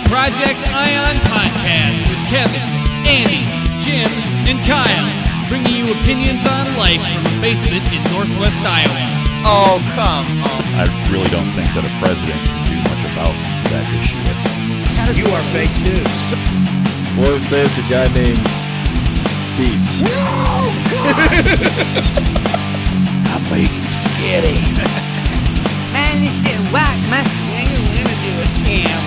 Project Ion Podcast with Kevin, Andy, Jim, and Kyle, bringing you opinions on life from the basement in Northwest Iowa. Oh, come on. I really don't think that a president can do much about that issue. You are fake news. Well, let's say it's a guy named Seats. I'm making spaghetti. Man, this shit whack, man. What are you gonna do with Cam?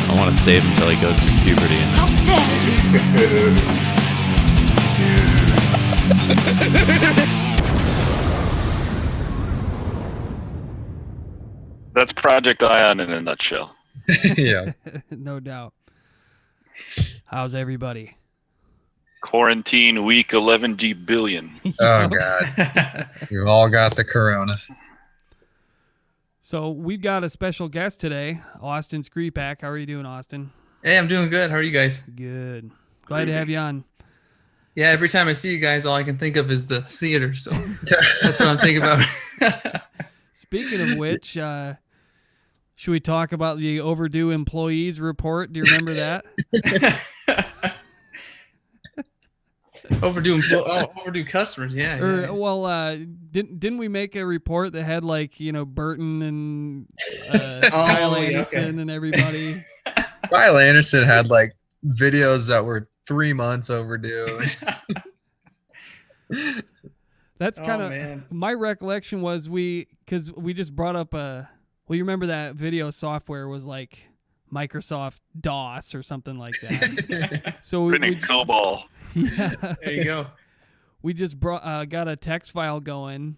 I want to save him until he goes through puberty. How dare you? That's Project Ion in a nutshell. Yeah. No doubt. How's everybody? Quarantine week 11 G billion. Oh, God. We've all got the corona. So we've got a special guest today, Austin Skripak. How are you doing, Austin? Hey, I'm doing good. How are you guys? Good. Glad to have you on. Yeah, every time I see you guys, all I can think of is the theater. So that's what I'm thinking about. Speaking of which, should we talk about the overdue employees report? Do you remember that? Overdue customers. Yeah. Or well, didn't we make a report that had like Burton and Kyle Anderson and everybody? Kyle Anderson had like videos that were 3 months overdue. That's kind of my recollection was because we just brought up you remember that video software was like Microsoft DOS or something like that. So we COBOL. Yeah. There you go. We just got a text file going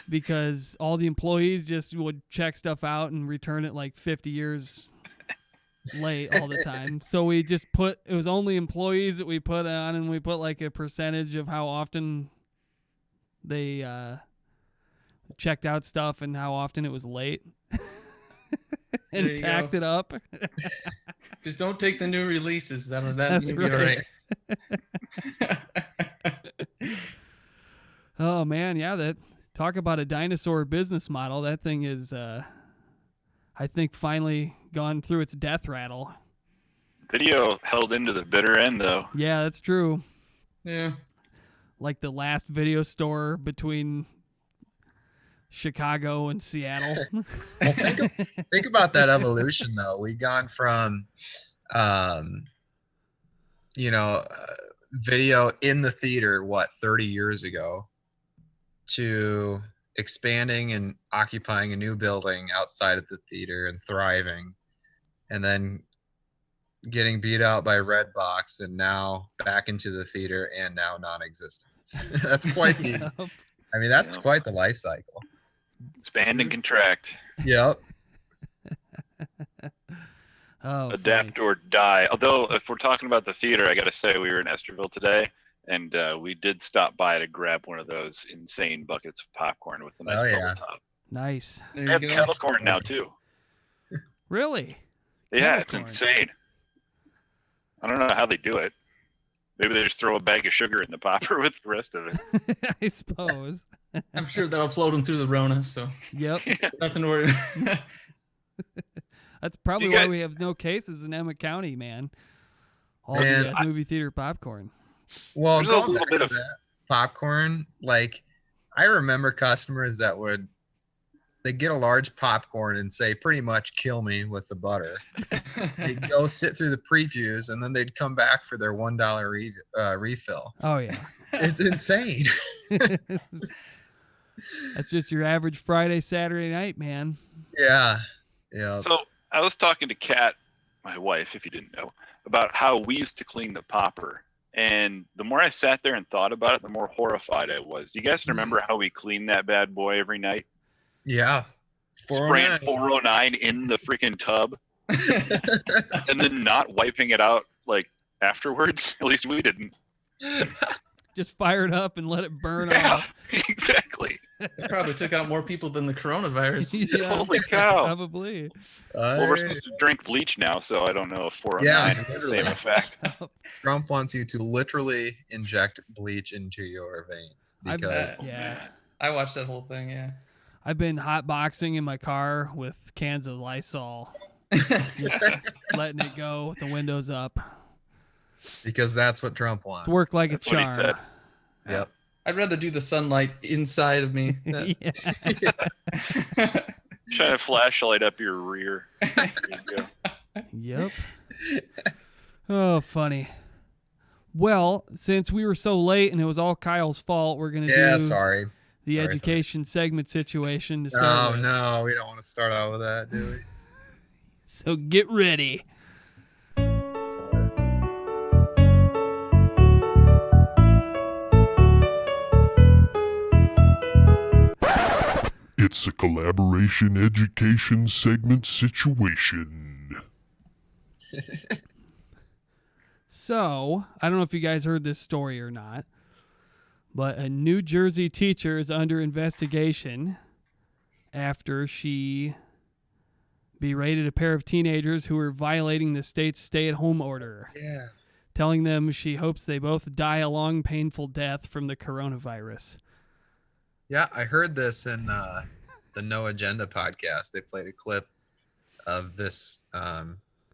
because all the employees just would check stuff out and return it like 50 years late all the time. So we just it was only employees that we put on, and we put like a percentage of how often they checked out stuff and how often it was late. And tacked it up. Just don't take the new releases. That'll That's be all right. Oh man, yeah, that talk about a dinosaur business model. That thing is I think finally gone through its death rattle. Video held into the bitter end though. Yeah, that's true. Yeah. Like the last video store between Chicago and Seattle. Well, think about that evolution, though. We gone from, video in the theater, 30 years ago, to expanding and occupying a new building outside of the theater and thriving, and then getting beat out by Redbox, and now back into the theater, and now non-existent. That's quite the. I mean, that's quite the life cycle. Expand and contract. Yep. Adapt or die. Although, if we're talking about the theater, I got to say we were in Esterville today, and we did stop by to grab one of those insane buckets of popcorn with a nice bubble top. Nice. They have kettle corn now too. Really? Yeah, it's insane. I don't know how they do it. Maybe they just throw a bag of sugar in the popper with the rest of it. I suppose. I'm sure that'll float them through the Rona. So yep. Nothing to worry. That's probably why we have no cases in Emmett County, man. All the movie theater popcorn. Well, going back to that popcorn, like I remember customers that they'd get a large popcorn and say, pretty much kill me with the butter. They'd go sit through the previews, and then they'd come back for their $1 refill. Oh, yeah. It's insane. That's just your average Friday, Saturday night, man. Yeah. Yeah. So I was talking to Kat, my wife, if you didn't know, about how we used to clean the popper. And the more I sat there and thought about it, the more horrified I was. Do you guys remember how we cleaned that bad boy every night? Yeah. Spraying 409 in the freaking tub and then not wiping it out like afterwards. At least we didn't. Just fire it up and let it burn off. Exactly. It probably took out more people than the coronavirus. Yeah, holy cow. Probably. Well, we're supposed to drink bleach now, so I don't know if 409 has the same effect. Trump wants you to literally inject bleach into your veins. I watched that whole thing, yeah. I've been hot boxing in my car with cans of Lysol, just letting it go with the windows up. Because that's what Trump wants. It's worked like That's a what he charm. said. Yep. I'd rather do the sunlight inside of me. Yeah. Shine a flashlight up your rear. There you go. Yep. Oh, funny. Well, since we were so late and it was all Kyle's fault, we're gonna Yeah, do sorry. the Sorry, education segment situation to start Oh, with. no. We don't want to start out with that, do we? So get ready. It's a collaboration education segment situation. So, I don't know if you guys heard this story or not, but a New Jersey teacher is under investigation after she berated a pair of teenagers who were violating the state's stay-at-home order, Yeah. telling them she hopes they both die a long, painful death from the coronavirus. Yeah, I heard this in the No Agenda podcast. They played a clip of this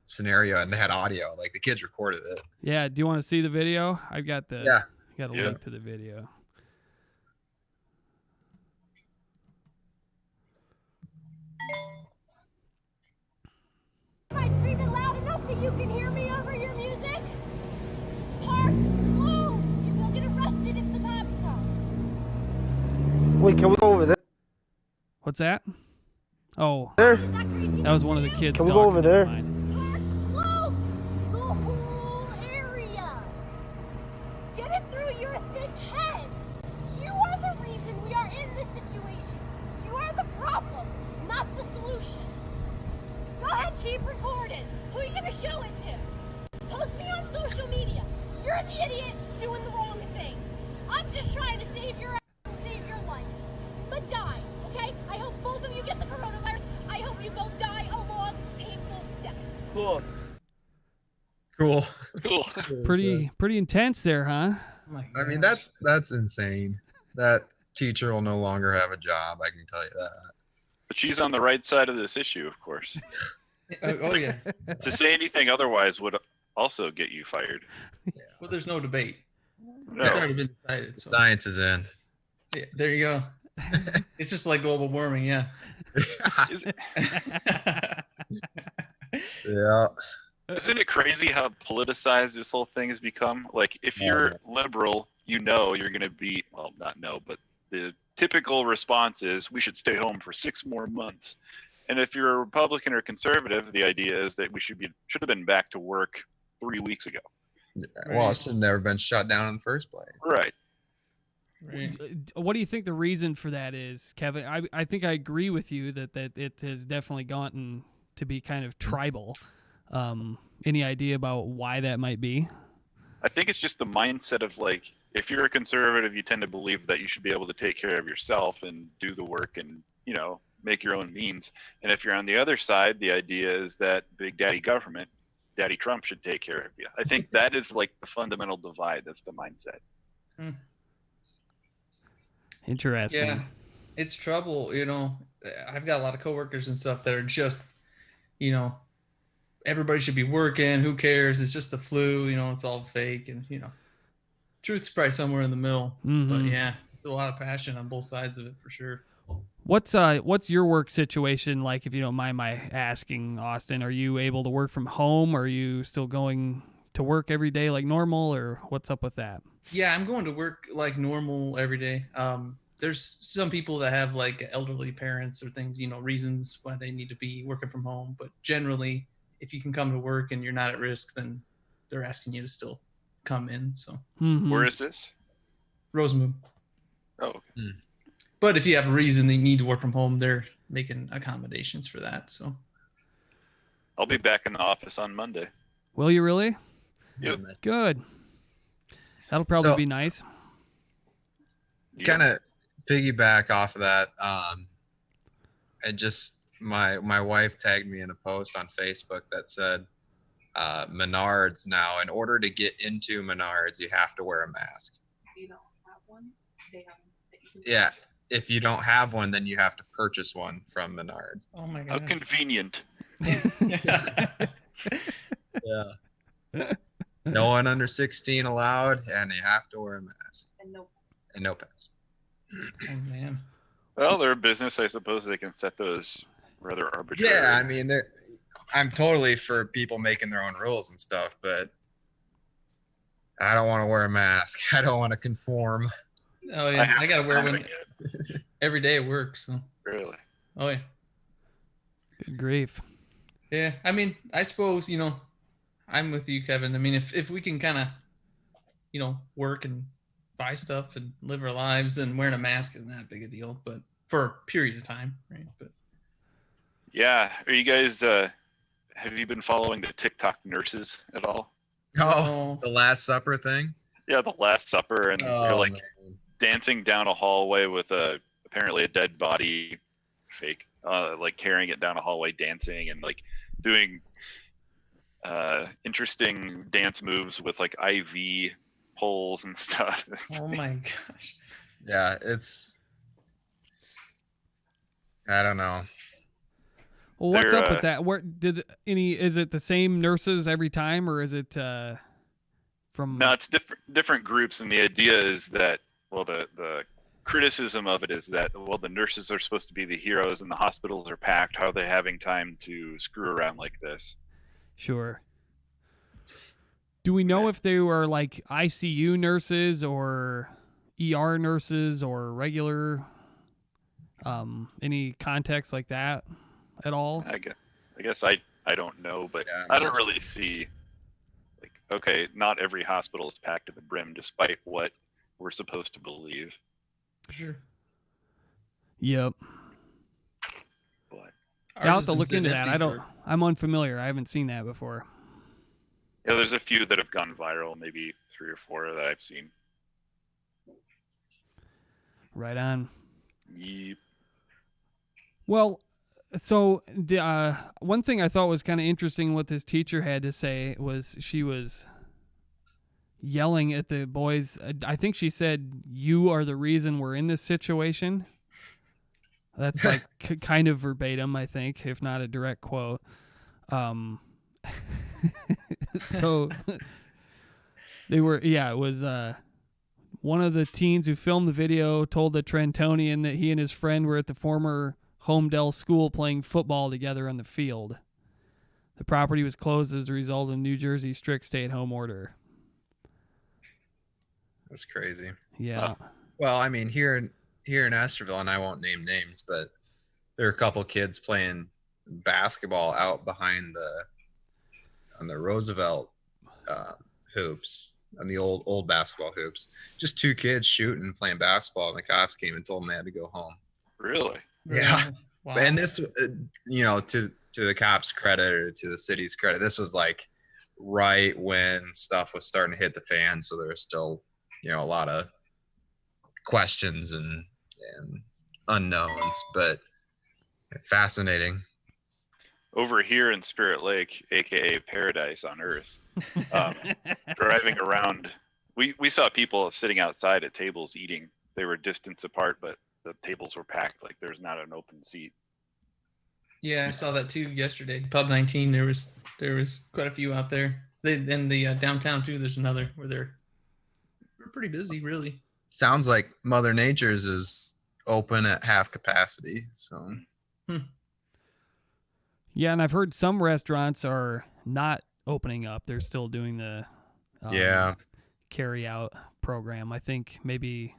scenario, and they had audio. Like, the kids recorded it. Yeah, do you want to see the video? I've got the Yeah. got a Yeah. link to the video. Am I screaming loud enough that you can hear me over your music? Park closed! You will get arrested if the cops come. Wait, can we go over there? What's that? Oh, There? Is that crazy? that was one of the kids. Can we go talking, over there? never mind. Park closed! The whole area! Get it through your thick head! You are the reason we are in this situation. You are the problem, not the solution. Go ahead, keep recording. Who are you gonna show it to? Post me on social media. You're the idiot doing the wrong thing. I'm just trying to save your ass and save your life. But die, okay? I hope both of you get the coronavirus. I hope you both die a long, painful death. Cool. Cool. Cool. Pretty intense there, huh? Oh my I mean, gosh. that's insane. That teacher will no longer have a job. I can tell you that. But she's on the right side of this issue, of course. Oh yeah. To say anything otherwise would also get you fired. Well, there's no debate. No. It's already been decided. So Science is in. yeah, there you go. It's just like global warming, yeah. Is- Yeah. Isn't it crazy how politicized this whole thing has become? Like, if you're liberal, you know you're going to be, well, not know, but the typical response is we should stay home for 6 more months. And if you're a Republican or conservative, the idea is that we should have been back to work 3 weeks ago. Well, it should have never been shut down in the first place. Right. Right. What do you think the reason for that is, Kevin? I think I agree with you that it has definitely gotten to be kind of tribal. Any idea about why that might be? I think it's just the mindset of, like, if you're a conservative, you tend to believe that you should be able to take care of yourself and do the work and, you know, make your own means. And if you're on the other side, the idea is that big daddy government, Daddy Trump, should take care of you. I think that is like the fundamental divide. That's the mindset. Interesting. Yeah, it's trouble. You know, I've got a lot of coworkers and stuff that are just, you know, everybody should be working. Who cares? It's just the flu. You know, it's all fake. And, you know, truth's probably somewhere in the middle. But Mhm. yeah, a lot of passion on both sides of it for sure. What's your work situation like, if you don't mind my asking, Austin? Are you able to work from home? Or are you still going to work every day like normal, or what's up with that? Yeah, I'm going to work like normal every day. There's some people that have like elderly parents or things, you know, reasons why they need to be working from home. But generally, if you can come to work and you're not at risk, then they're asking you to still come in. So Mhm. Where is this? Rosemoon. Oh, okay. But if you have a reason they need to work from home, they're making accommodations for that. So I'll be back in the office on Monday. Will you really? Yep. Good. That'll probably So- be nice. Kind of piggyback off of that. And just my wife tagged me in a post on Facebook that said, Menards now, in order to get into Menards, you have to wear a mask. You don't have one. They have. Yeah. if you don't have one, then you have to purchase one from Menards. Oh my How god. convenient. Yeah. No one under 16 allowed, and you have to wear a mask. And no pets. Oh man. Well, they're a business. I suppose they can set those rather arbitrary. Yeah, I mean, I'm totally for people making their own rules and stuff, but I don't want to wear a mask. I don't want to conform. Oh yeah, I gotta wear haven't one yet. every day at work. So. Really? Oh yeah. Good grief. Yeah, I mean, I suppose, I'm with you, Kevin. I mean, if we can kind of, work and buy stuff and live our lives, then wearing a mask isn't that big a deal, but for a period of time, right? But Yeah. Are you guys? Have you been following the TikTok nurses at all? Oh, the Last Supper thing? Yeah, the Last Supper, and they're like man. dancing down a hallway with apparently a dead body, fake, like carrying it down a hallway, dancing and like doing interesting dance moves with like IV poles and stuff. oh my gosh. Yeah, I don't know. Well, what's They're, up with that? Where is it the same nurses every time, or is it from? No, it's different groups, and the idea is that, well, the criticism of it is that, well, the nurses are supposed to be the heroes and the hospitals are packed. How are they having time to screw around like this? Sure. Do we know if they were like ICU nurses or ER nurses or regular, any context like that at all? I guess I don't know, but Yeah, I don't really see, like, okay, not every hospital is packed to the brim, despite what we're supposed to believe. Sure. Yep. But Yeah, I'll Ours have to has look been into that. empty I'm unfamiliar. I haven't seen that before. yeah, there's a few that have gone viral, maybe 3 or 4 that I've seen. Right on. Yep. Well, so one thing I thought was kind of interesting what this teacher had to say was she was yelling at the boys. I think she said, "You are the reason we're in this situation." That's like kind of verbatim, I think, if not a direct quote. So they were, yeah, it was one of the teens who filmed the video told the Trentonian that he and his friend were at the former Homedale school playing football together on the field. The property was closed as a result of New Jersey's strict stay-at-home order. That's crazy. Yeah. Well, I mean, here in Esterville, and I won't name names, but there are a couple kids playing basketball out behind on the Roosevelt hoops, on the old basketball hoops. Just 2 kids shooting, playing basketball, and the cops came and told them they had to go home. Really? Yeah. Wow. And this, to the cops' credit or to the city's credit, this was like right when stuff was starting to hit the fan, so there was still, a lot of questions and unknowns, but fascinating. Over here in Spirit Lake, aka Paradise on Earth, driving around, we saw people sitting outside at tables eating. They were distance apart, but the tables were packed, like there's not an open seat. Yeah, I saw that too yesterday. Pub 19, there was quite a few out there. Then the downtown too. There's another where they're pretty busy, really. Sounds like Mother Nature's is open at half capacity. So Yeah, and I've heard some restaurants are not opening up. They're still doing the carry out program. I think maybe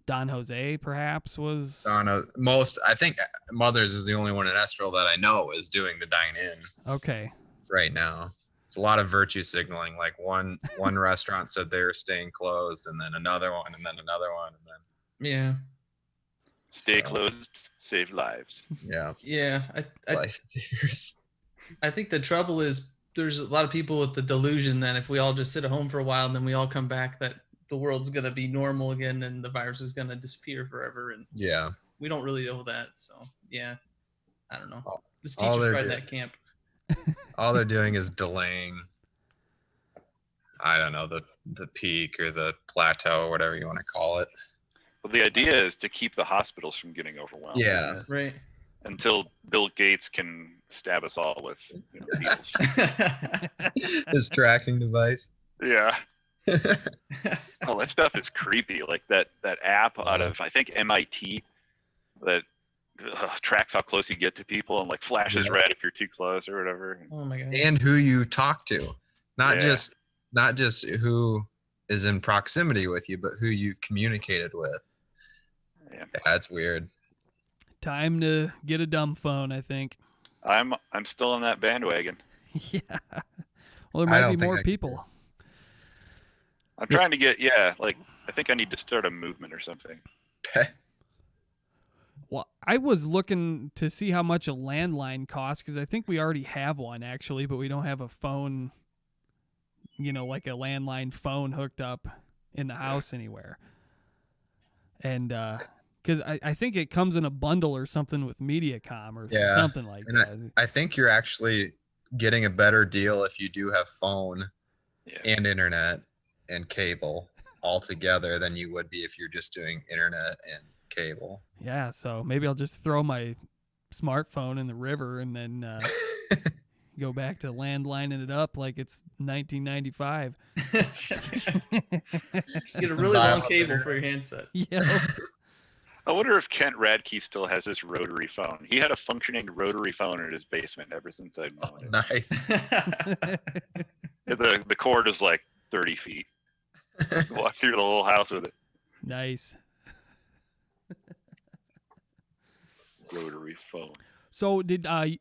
Don Jose perhaps was. I think Mother's is the only one in Esterville that I know is doing the dine-in Okay. right now. It's a lot of virtue signaling. Like one restaurant said they were staying closed, and then another one, and then another one, and then Yeah. Stay closed, save lives. Yeah. life savers. I think the trouble is there's a lot of people with the delusion that if we all just sit at home for a while and then we all come back, that the world's going to be normal again and the virus is going to disappear forever. And Yeah. we don't really know that. So, yeah, I don't know. This all teacher's they're probably doing- that camp. All they're doing is delaying, I don't know, the peak or the plateau or whatever you want to call it. Well, the idea is to keep the hospitals from getting overwhelmed. Yeah. isn't it? Right. Until Bill Gates can stab us all with needles. His tracking device. Yeah. Oh, that stuff is creepy. Like that app out of I think MIT that tracks how close you get to people and like flashes red if you're too close or whatever. Oh my god. And who you talk to, not Yeah. just who is in proximity with you, but who you've communicated with. Yeah. That's weird. Time to get a dumb phone, I think. I'm still on that bandwagon. Yeah. Well, there I might don't be think more I could people. I'm trying to get I think I need to start a movement or something. Well, I was looking to see how much a landline costs because I think we already have one actually, but we don't have a phone, like a landline phone hooked up in the house anywhere. And because I think it comes in a bundle or something with MediaCom or Yeah, something like and that. I think you're actually getting a better deal if you do have phone Yeah. and internet and cable all together than you would be if you're just doing internet and cable. Yeah, so maybe I'll just throw my smartphone in the river and then go back to landlining it up like it's 1995. Get a really long cable for your handset. Yeah. I wonder if Kent Radke still has his rotary phone. He had a functioning rotary phone in his basement ever since I'd known him. Nice. The cord is like 30 feet. Walk through the whole house with it. Nice. Rotary phone. So did any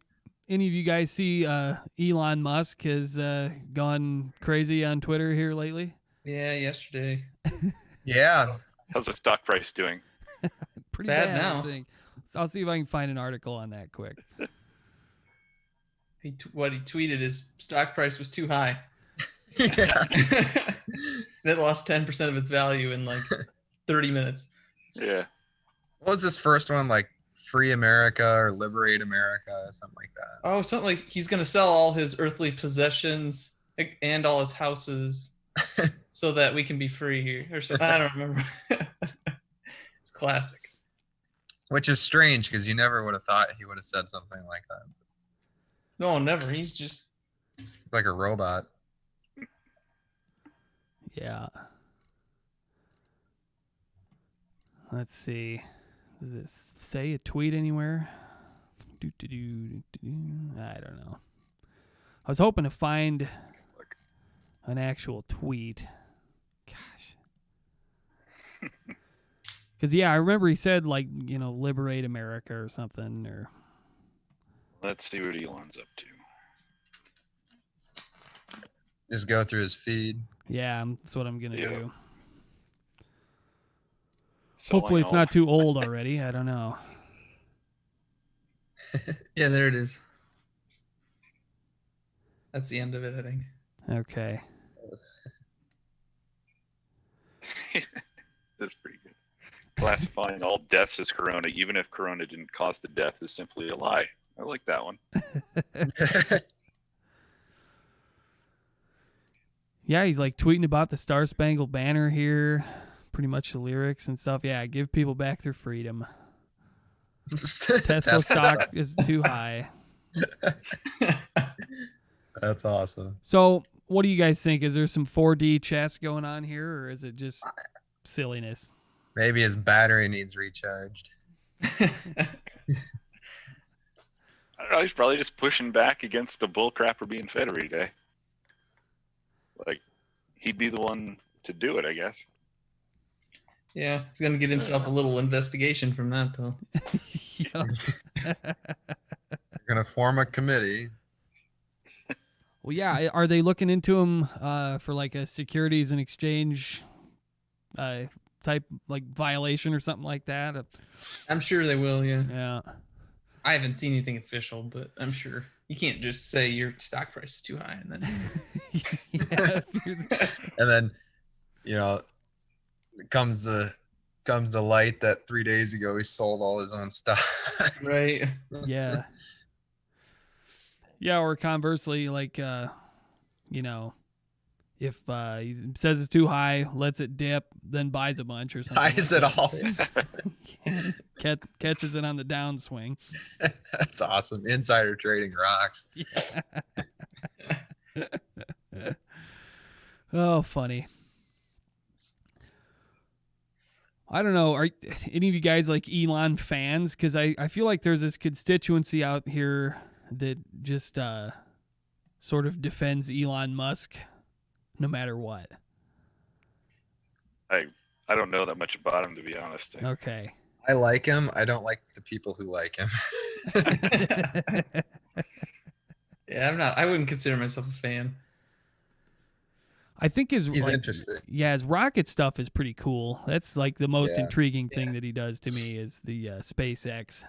of you guys see Elon Musk has gone crazy on Twitter here lately? Yeah, yesterday. Yeah. How's the stock price doing? Pretty Bad bad now. I think. So I'll see if I can find an article on that quick. What he tweeted is stock price was too high. Yeah. And it lost 10% of its value in like 30 minutes. Yeah. What was this first one? Like Free America or Liberate America, something like that. Oh, something like he's going to sell all his earthly possessions and all his houses so that we can be free here. Or so, I don't remember. It's classic. Which is strange because you never would have thought he would have said something like that. No, never. He's just He's like a robot. Yeah. Let's see. Does this say a tweet anywhere? I don't know. I was hoping to find an actual tweet. Gosh. Because, yeah, I remember he said, like, liberate America or something. Or Let's see what Elon's up to. Just go through his feed. Yeah, that's what I'm going to do. Selling Hopefully it's all- not too old already. I don't know. yeah, there it is. That's the end of it, I think. Okay. That's pretty good. Classifying all deaths as corona, even if corona didn't cause the death, is simply a lie. I like that one. Yeah, he's like tweeting about the Star Spangled Banner here. Pretty much the lyrics and stuff. Yeah, give people back their freedom. Tesla stock is too high. That's awesome. So, what do you guys think? Is there some 4D chess going on here, or is it just silliness? Maybe his battery needs recharged. I don't know. He's probably just pushing back against the bull crap we're being fed every day. Like, he'd be the one to do it, I guess. Yeah, he's going to get himself a little investigation from that, though. We're gonna form a committee. Well, yeah. Are they looking into him for like a Securities and Exchange type like violation or something like that? I'm sure they will, yeah. Yeah. I haven't seen anything official, but I'm sure. You can't just say your stock price is too high and then... And then, it comes to light that 3 days ago he sold all his own stock. Right. Yeah. Yeah, or conversely, like, if if he says it's too high, lets it dip, then buys a bunch or something. Buys it all. Catches it on the downswing. That's awesome. Insider trading rocks. Yeah. Oh, funny. I don't know. Are any of you guys like Elon fans? Because I feel like there's this constituency out here that just sort of defends Elon Musk no matter what. I don't know that much about him, to be honest. Okay. I like him. I don't like the people who like him. Yeah, I wouldn't consider myself a fan. I think He's like, interesting. Yeah, his rocket stuff is pretty cool. That's like the most Yeah. intriguing thing that he does to me is the SpaceX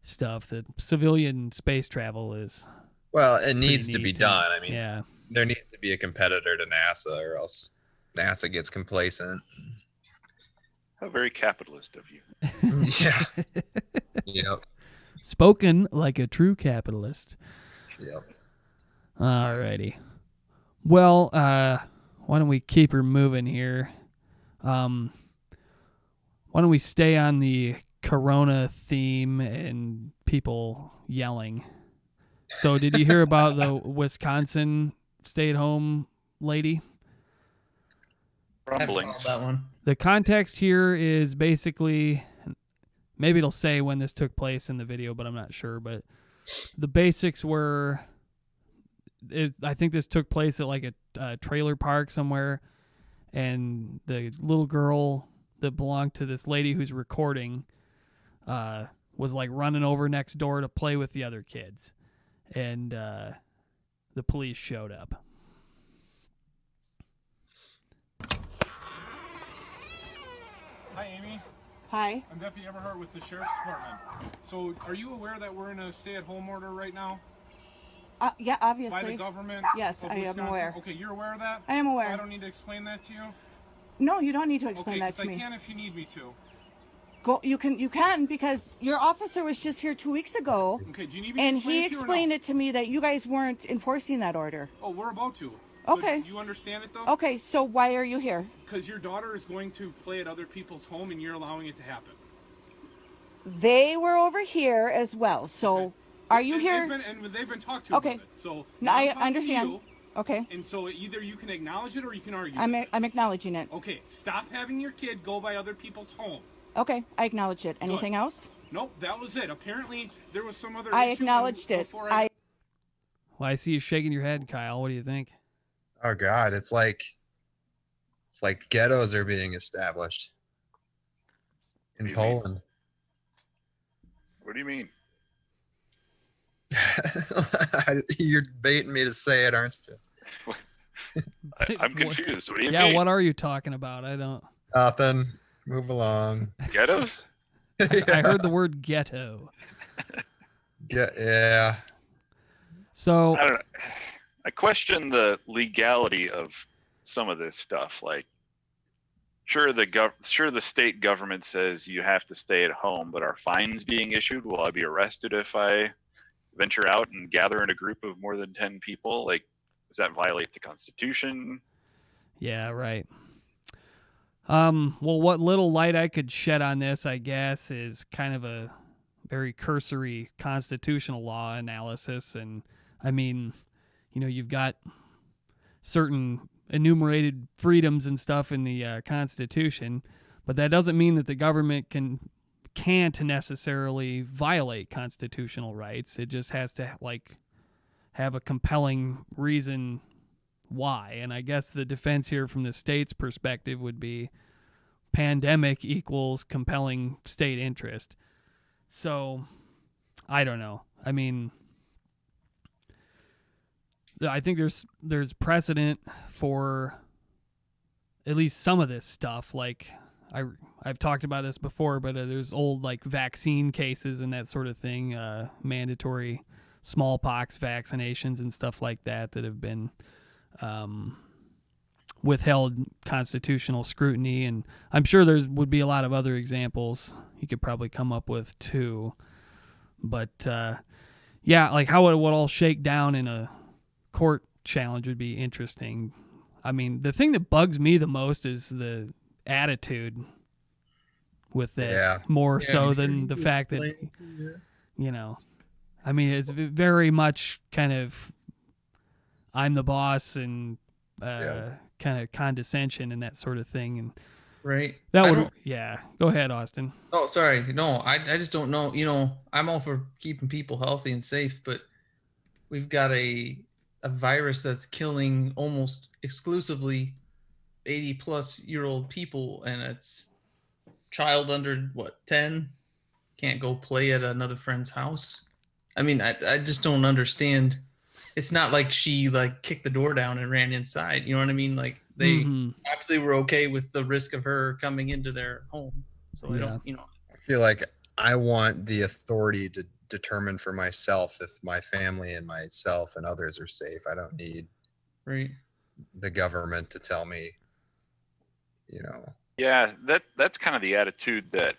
stuff. The civilian space travel is Well, it pretty needs to neat be me. done. I mean, Yeah. there needs to be a competitor to NASA, or else NASA gets complacent. How very capitalist of you. Yeah. Yep. Spoken like a true capitalist. Yep. Alrighty. Well, why don't we keep her moving here? Why don't we stay on the Corona theme and people yelling? So, did you hear about the Wisconsin stay-at-home lady? I haven't Rumblings. followed that one. The context here is basically, maybe it'll say when this took place in the video, but I'm not sure. But the basics were, I think this took place at like a trailer park somewhere, and the little girl that belonged to this lady who's recording was like running over next door to play with the other kids, and the police showed up. Hi, Amy. Hi. I'm Deputy Everhart with the Sheriff's Department. So, are you aware that we're in a stay-at-home order right now? Yeah, obviously. By the government? Yes, of I am Wisconsin? aware. Okay, you're aware of that? I am aware. So I don't need to explain that to you? No, you don't need to explain Okay, that 'cause to me. I can if you need me to. Go. You can because your officer was just here 2 weeks ago. Okay, do you need me and to he explain it to you or explained no? it to me that you guys weren't enforcing that order. Oh, we're about to. Okay. So you understand it, though? Okay, so why are you here? Because your daughter is going to play at other people's home and you're allowing it to happen. They were over here as well. So are you And here? they've been talked to Okay. about it. So No, now I I'm talking to understand. you, Okay. and so either you can acknowledge it or you can argue I'm it. acknowledging it. Okay, stop having your kid go by other people's home. Okay, I acknowledge it. Anything else? Nope, that was it. Apparently, there was some other I issue acknowledged it. before Well, I see you shaking your head, Kyle. What do you think? Oh God, it's like ghettos are being established in What do you mean? Poland. What do you mean? You're baiting me to say it, aren't you? I'm confused. What do you Yeah, mean? what are you talking about? I don't. Nothing. Move along. Ghettos? I heard the word ghetto. Yeah. So I don't know. I question the legality of some of this stuff. Like, sure, the state government says you have to stay at home, but are fines being issued? Will I be arrested if I venture out and gather in a group of more than 10 people? Like, does that violate the Constitution? yeah, right. Well, what little light I could shed on this, I guess, is kind of a very cursory constitutional law analysis. And I mean, you've got certain enumerated freedoms and stuff in the Constitution, but that doesn't mean that the government can't necessarily violate constitutional rights. It just has to have a compelling reason why. And I guess the defense here from the state's perspective would be pandemic equals compelling state interest. So I don't know. I mean, I think there's precedent for at least some of this stuff. Like I've talked about this before, but there's old like vaccine cases and that sort of thing, mandatory smallpox vaccinations and stuff like that have been withheld constitutional scrutiny. And I'm sure would be a lot of other examples you could probably come up with too. But yeah, like how it would all shake down in a court challenge would be interesting. I mean, the thing that bugs me the most is the attitude with this, Yeah. more Yeah, so than the fact that, you know, I mean, it's very much kind of I'm the boss and kind of condescension and that sort of thing. And Right. that I would, don't- yeah. Go ahead, Austin. Oh, sorry. No, I just don't know. You know, I'm all for keeping people healthy and safe, but we've got a virus that's killing almost exclusively 80-plus-year-old people, and it's child under 10 can't go play at another friend's house. I mean, I just don't understand. It's not like she like kicked the door down and ran inside. You know what I mean? Like they obviously were okay with the risk of her coming into their home. So I don't, I feel like I want the authority to determine for myself if my family and myself and others are safe. I don't need the government to tell me, Yeah, that's kind of the attitude that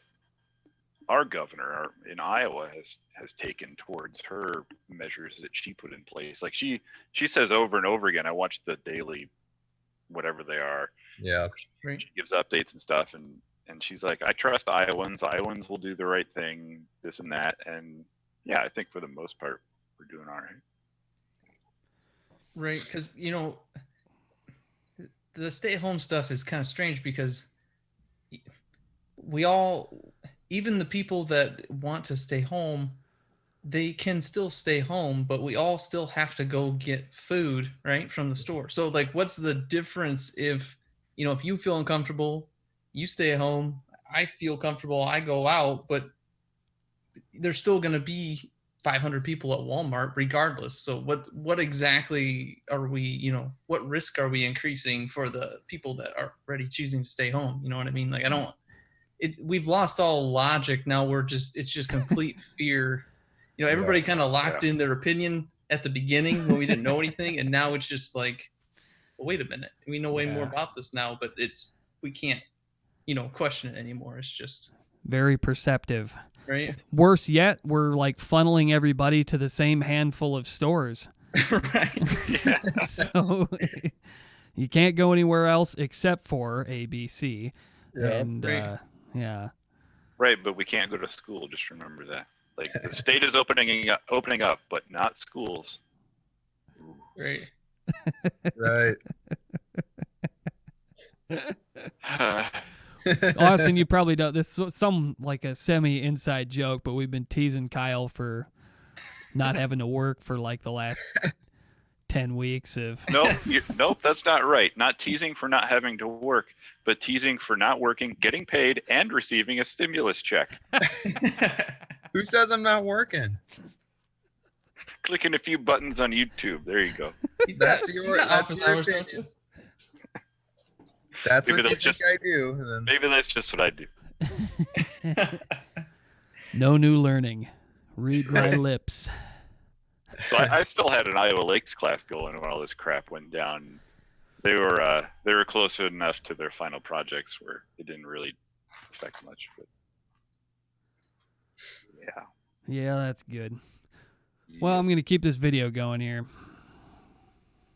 our governor in Iowa has taken towards her measures that she put in place. Like she says over and over again, I watch the daily, whatever they are. Yeah. She gives updates and stuff, and she's like, I trust Iowans. Iowans will do the right thing, this and that. And yeah, I think for the most part, we're doing all right. Right, because the stay-at-home stuff is kind of strange because we all, even the people that want to stay home, they can still stay home, but we all still have to go get food, right, from the store. So like, what's the difference if you feel uncomfortable, you stay at home, I feel comfortable, I go out, but there's still going to be 500 people at Walmart regardless. So what exactly are we, what risk are we increasing for the people that are already choosing to stay home? You know what I mean? Like, we've lost all logic. Now it's just complete fear. Everybody kind of locked in their opinion at the beginning when we didn't know anything. And now it's just like, well, wait a minute. We know way more about this now, but we can't, question it anymore. It's just very perceptive. Right. Worse yet, we're like funneling everybody to the same handful of stores. Right. So you can't go anywhere else except for ABC. Yeah. And yeah. Right, but we can't go to school. Just remember that. Like the state is opening up, but not schools. Right. Right. Austin, you probably don't. This is some like a semi-inside joke, but we've been teasing Kyle for not having to work for like the last 10 weeks of. Nope, that's not right. Not teasing for not having to work, but teasing for not working, getting paid, and receiving a stimulus check. Who says I'm not Clicking a few buttons on YouTube. There you go. That's your opinion. That's Maybe what that's you think I do. Then. Maybe that's just what I do. No new learning. Read my lips. So I still had an Iowa Lakes class going when all this crap went down. They were close enough to their final projects where it didn't really affect much. But yeah. Yeah, that's good. Well, I'm going to keep this video going here.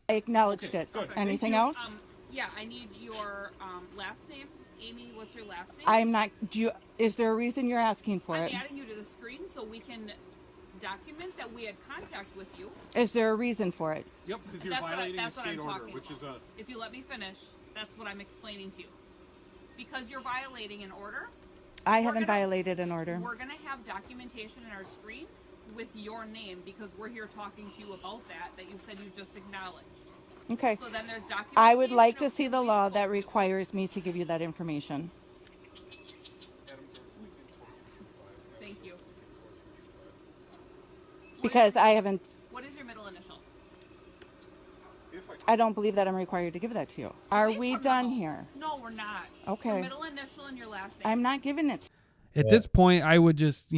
I acknowledged it. Anything else? Yeah, I need your last name. Amy, what's your last name? I'm not. Is there a reason you're asking for I'm it? adding you to the screen so we can document that we had contact with you. Is there a reason for it? Yep, because you're violating a state order, which is a... If you let me finish, that's what I'm explaining to you. Because you're violating an order. I haven't violated an order. We're going to have documentation in our screen with your name because we're here talking to you about that you said you just acknowledged. Okay. So then there's documentation. I would like to see the law that requires me to give you that information. Thank you. Because I haven't. What is your middle initial? I don't believe that I'm required to give that to you. Are we done here? No, we're not. Okay. Your middle initial and your last name. I'm not giving it. At this point, I would just,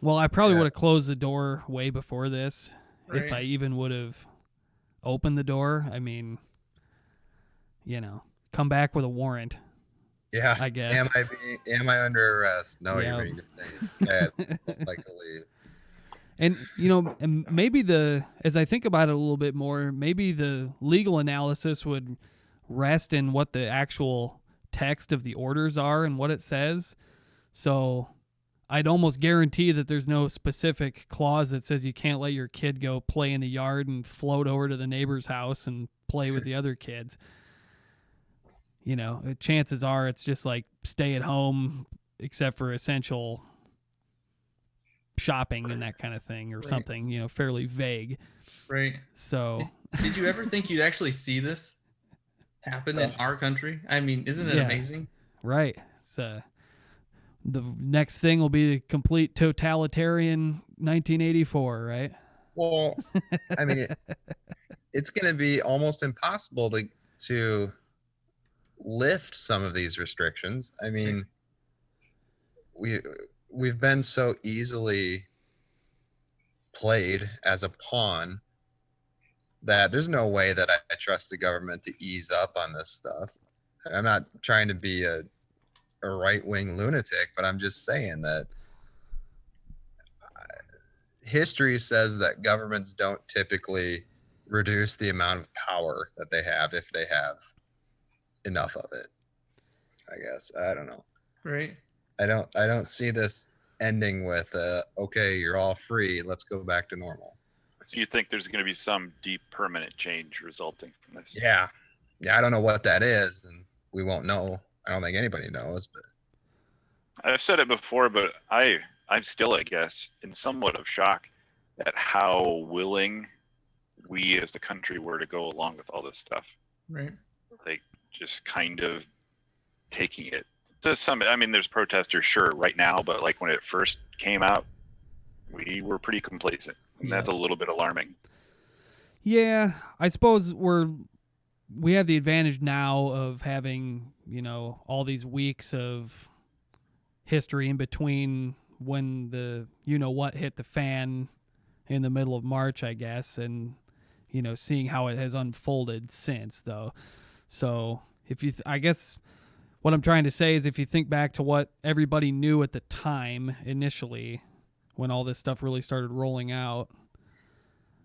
well, I probably would have closed the door way before this. Right. If I even would have opened the door. I mean, come back with a warrant. Yeah. I guess. Am I under arrest? No, Yeah. you're being detained. I'd like to leave. And, and maybe as I think about it a little bit more, maybe the legal analysis would rest in what the actual text of the orders are and what it says. So I'd almost guarantee that there's no specific clause that says you can't let your kid go play in the yard and float over to the neighbor's house and play with the other kids. Chances are it's just like stay at home except for essential shopping and that kind of thing, or something, fairly vague. Right. So did you ever think you'd actually see this happen in our country? I mean, isn't it amazing? Right. So the next thing will be the complete totalitarian 1984, right? Well, I mean, it's going to be almost impossible to lift some of these restrictions. I mean, we've been so easily played as a pawn that there's no way that I trust the government to ease up on this stuff. I'm not trying to be a right-wing lunatic, but I'm just saying that history says that governments don't typically reduce the amount of power that they have if they have enough of it. I guess. I don't know. Right. I don't see this ending with okay, you're all free, let's go back to normal. So you think there's going to be some deep permanent change resulting from this? Yeah, I don't know what that is, and we won't know. I don't think anybody knows, but I've said it before, but I'm still, I guess, in somewhat of shock at how willing we as the country were to go along with all this stuff. Right. Like just kind of taking it to some. I mean, there's protesters, sure, right now, but like when it first came out, we were pretty complacent, and that's a little bit alarming. Yeah, I suppose we have the advantage now of having, all these weeks of history in between when the what hit the fan in the middle of March, I guess, and seeing how it has unfolded since, though. So I guess what I'm trying to say is if you think back to what everybody knew at the time initially when all this stuff really started rolling out,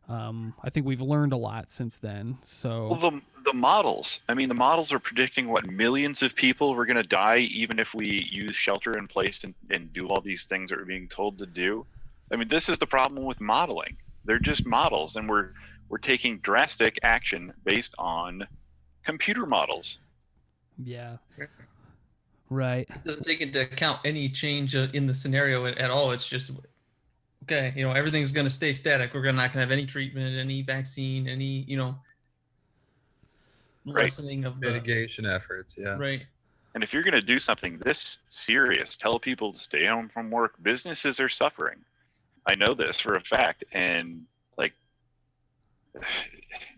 I think we've learned a lot since then. So well, the models. I mean, the models are predicting what millions of people were going to die even if we use shelter in place and do all these things that we're being told to do. I mean, this is the problem with modeling. They're just models, and we're taking drastic action based on computer models. Yeah. Right. It doesn't take into account any change in the scenario at all. It's just okay, everything's going to stay static. We're not going to have any treatment, any vaccine, any, lessening of mitigation efforts. Yeah. Right. And if you're going to do something this serious, tell people to stay home from work. Businesses are suffering. I know this for a fact. And like,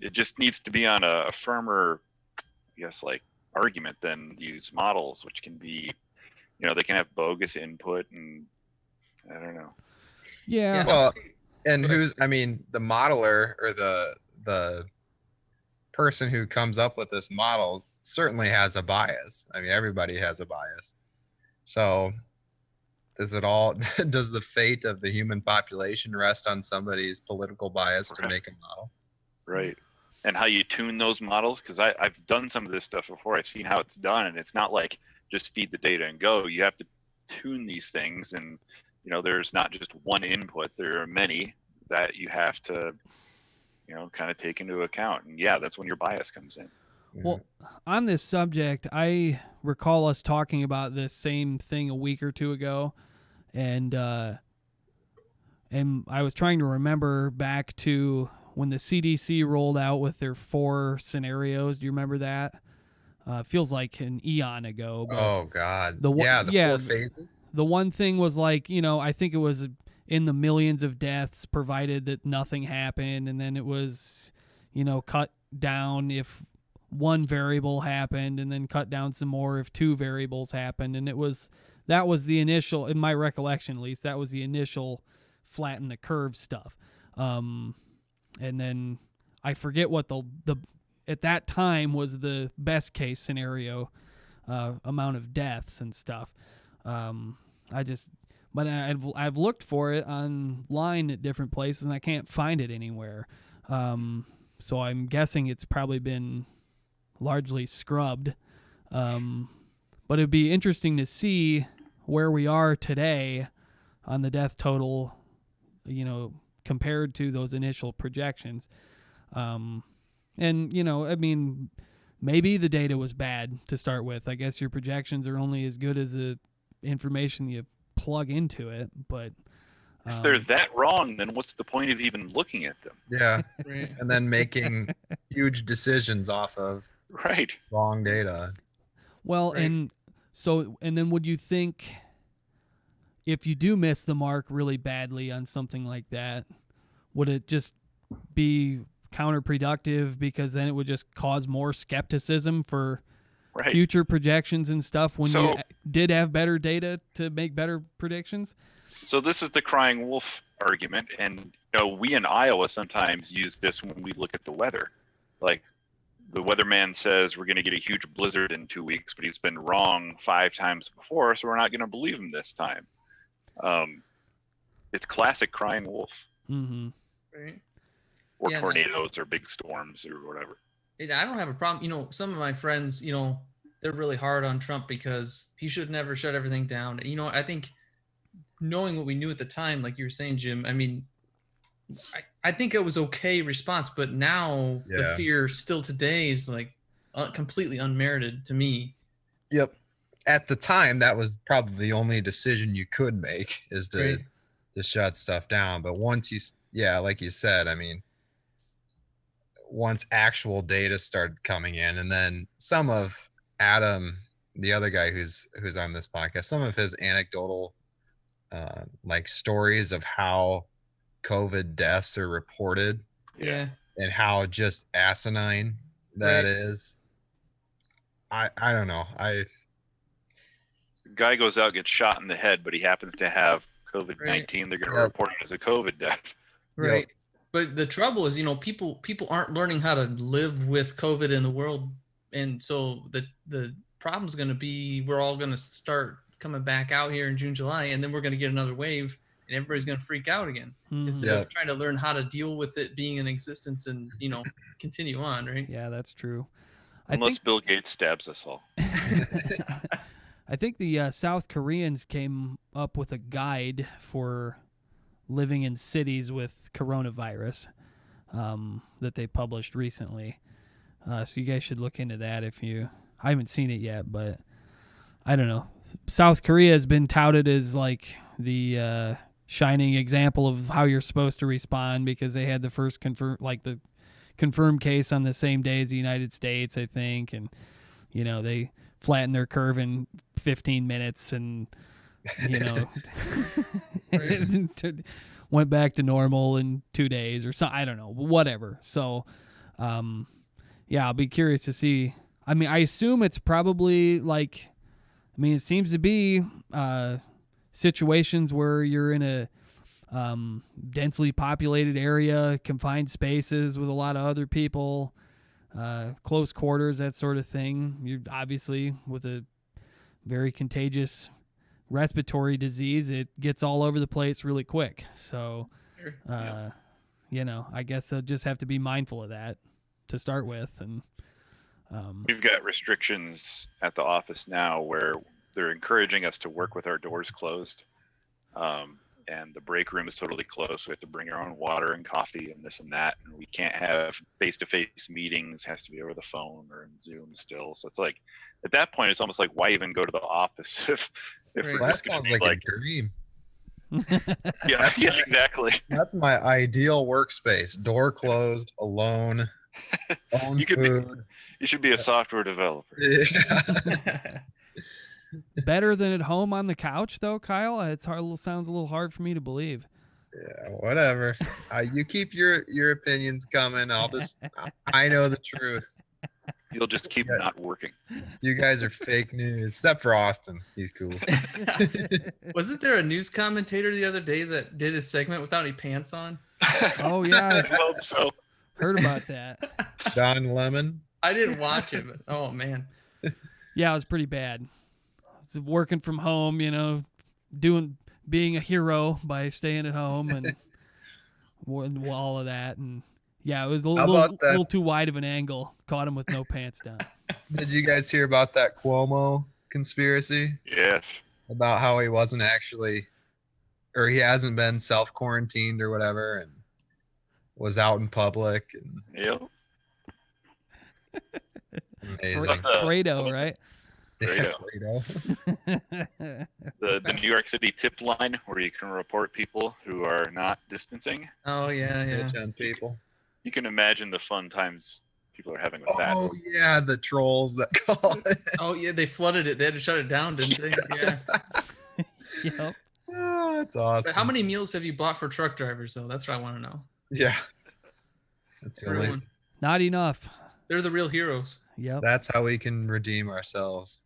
it just needs to be on a firmer, I guess, like argument than these models, which can be, they can have bogus input and I don't know. Yeah. Well, and the modeler or the person who comes up with this model certainly has a bias. I mean, everybody has a bias. So does the fate of the human population rest on somebody's political bias to make a model? Right. And how you tune those models, because I've done some of this stuff before. I've seen how it's done, and it's not like just feed the data and go. You have to tune these things, and there's not just one input. There are many that you have to, kind of take into account. And yeah, that's when your bias comes in. Well, on this subject, I recall us talking about this same thing a week or two ago, and I was trying to remember back to when the CDC rolled out with their 4 scenarios. Do you remember that? Feels like an eon ago. But oh God. The 4 phases. The one thing was like, I think it was in the millions of deaths provided that nothing happened. And then it was, cut down if one variable happened, and then cut down some more if 2 variables happened. And that was the initial, in my recollection at least, that was the initial flatten the curve stuff. And then I forget what the at that time was the best case scenario amount of deaths and stuff. but I've looked for it online at different places and I can't find it anywhere. So I'm guessing it's probably been largely scrubbed. But it'd be interesting to see where we are today on the death total, compared to those initial projections. And, I mean, maybe the data was bad to start with. I guess your projections are only as good as the information you plug into it. But if they're that wrong, then what's the point of even looking at them? Yeah. Right. And then making huge decisions off of wrong data. Well, Right. and then would you think if you do miss the mark really badly on something like that, would it just be counterproductive because then it would just cause more skepticism for future projections and stuff when you did have better data to make better predictions? So this is the crying wolf argument, and we in Iowa sometimes use this when we look at the weather. Like, the weatherman says we're going to get a huge blizzard in 2 weeks, but he's been wrong 5 times before, so we're not going to believe him this time. It's classic crying wolf. Mm-hmm. Right. Or Yeah, tornadoes or big storms or whatever. I don't have a problem. Some of my friends, they're really hard on Trump because he should never shut everything down. I think knowing what we knew at the time, like you were saying, Jim, I mean, I think it was okay response, but now the fear still today is like completely unmerited to me. Yep. At the time, that was probably the only decision you could make is to shut stuff down. But once like you said, I mean, once actual data started coming in, and then some of Adam, the other guy who's on this podcast, some of his anecdotal like stories of how COVID deaths are reported, and how just asinine that is. I don't know. Guy goes out, gets shot in the head, but he happens to have COVID-19. They're going to report it as a COVID death. Right. Yep. But the trouble is, people aren't learning how to live with COVID in the world, and so the problem's going to be we're all going to start coming back out here in June, July, and then we're going to get another wave. And everybody's going to freak out again instead of trying to learn how to deal with it being in existence and, continue on, right? Yeah, that's true. Unless Bill Gates stabs us all. I think the South Koreans came up with a guide for living in cities with coronavirus that they published recently. So you guys should look into that I haven't seen it yet, but I don't know. South Korea has been touted as like the shining example of how you're supposed to respond because they had the first confirmed case on the same day as the United States, I think, and they flattened their curve in 15 minutes and went back to normal in 2 days or so. I don't know, whatever. So I'll be curious to see. I mean, I assume it's probably it seems to be situations where you're in a densely populated area, confined spaces with a lot of other people, close quarters, that sort of thing. You're obviously with a very contagious respiratory disease. It gets all over the place really quick. So, I guess they'll just have to be mindful of that to start with. And we've got restrictions at the office now where they're encouraging us to work with our doors closed. And the break room is totally closed. So we have to bring our own water and coffee and this and that. And we can't have face-to-face meetings. It has to be over the phone or in Zoom still. So it's like, at that point, it's almost like, why even go to the office if we're that sounds like a dream. Yeah, exactly. That's my ideal workspace. Door closed, alone, own food. You should be a software developer. Yeah. Better than at home on the couch, though, Kyle? Sounds a little hard for me to believe. Yeah, whatever. You keep your opinions coming. I know the truth. You'll just keep not working. You guys are fake news, except for Austin. He's cool. Wasn't there a news commentator the other day that did his segment without any pants on? Oh, yeah. I hope so. Heard about that. Don Lemon? I didn't watch it, but oh, man. Yeah, it was pretty bad. Working from home, doing being a hero by staying at home and all of that. And yeah, it was a little too wide of an angle. Caught him with no pants down. Did you guys hear about that Cuomo conspiracy? Yes. About how he wasn't actually, or he hasn't been self-quarantined or whatever, and was out in public. And Yep. amazing. Fredo, right? Yeah, Fredo. The New York City tip line where you can report people who are not distancing. Oh yeah. Bitch on people. You can imagine the fun times people are having with that. Oh yeah, the trolls that call it. Oh yeah, they flooded it. They had to shut it down, didn't they? Yeah. Yep. Oh, that's awesome. But how many meals have you bought for truck drivers though? That's what I want to know. Yeah. That's really. Everyone. Not enough. They're the real heroes. Yep. That's how we can redeem ourselves.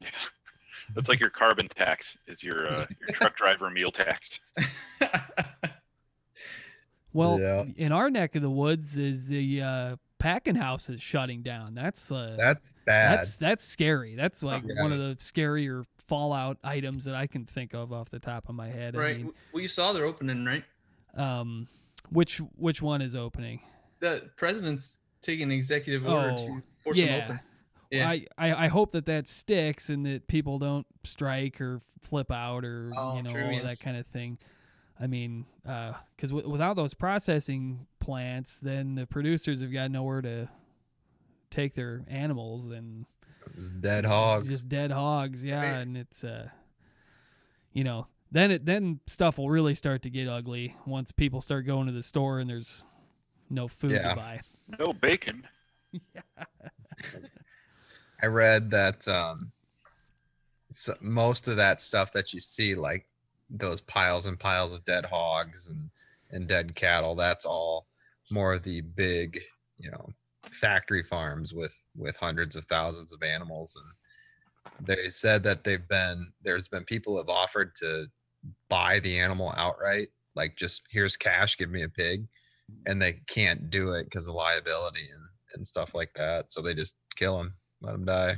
Yeah. That's like your carbon tax is your truck driver meal tax. Well, Yeah. in our neck of the woods is the packing house is shutting down. That's bad. That's scary. That's like Yeah. one of the scarier fallout items that I can think of off the top of my head. Right. I mean, Well, you saw they're opening, right? which one is opening? The president's taking an executive order to force them open. Yeah. I hope that sticks and that people don't strike or flip out or all that kind of thing. I mean, because without those processing plants, then the producers have got nowhere to take their animals and Just dead hogs. Just dead hogs, yeah. Right. And it's then stuff will really start to get ugly once people start going to the store and there's no food to buy. No bacon. I read that most of that stuff that you see, like those piles and piles of dead hogs and dead cattle, that's all more of the big, factory farms with hundreds of thousands of animals. And they said that there's been people who have offered to buy the animal outright, like just here's cash, give me a pig, and they can't do it because of liability and stuff like that. So they just kill them, let them die.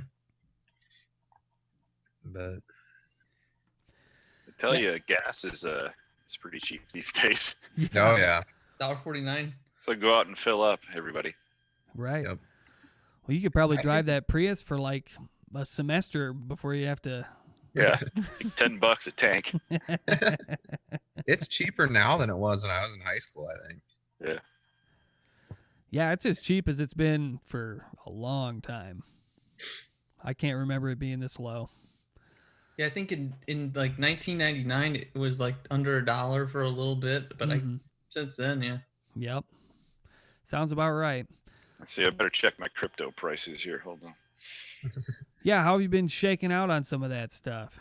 But I tell you, gas is pretty cheap these days. oh yeah, $1.49. So go out and fill up, everybody. Right. Yep. Well, you could probably drive that Prius for like a semester before you have to. Yeah, like $10 a tank. it's cheaper now than it was when I was in high school, I think. Yeah. Yeah, it's as cheap as it's been for a long time. I can't remember it being this low. Yeah, I think in like 1999 it was like under $1 for a little bit, but since then, yeah. Yep. Sounds about right. Let's see. I better check my crypto prices here. Hold on. Yeah, how have you been shaking out on some of that stuff?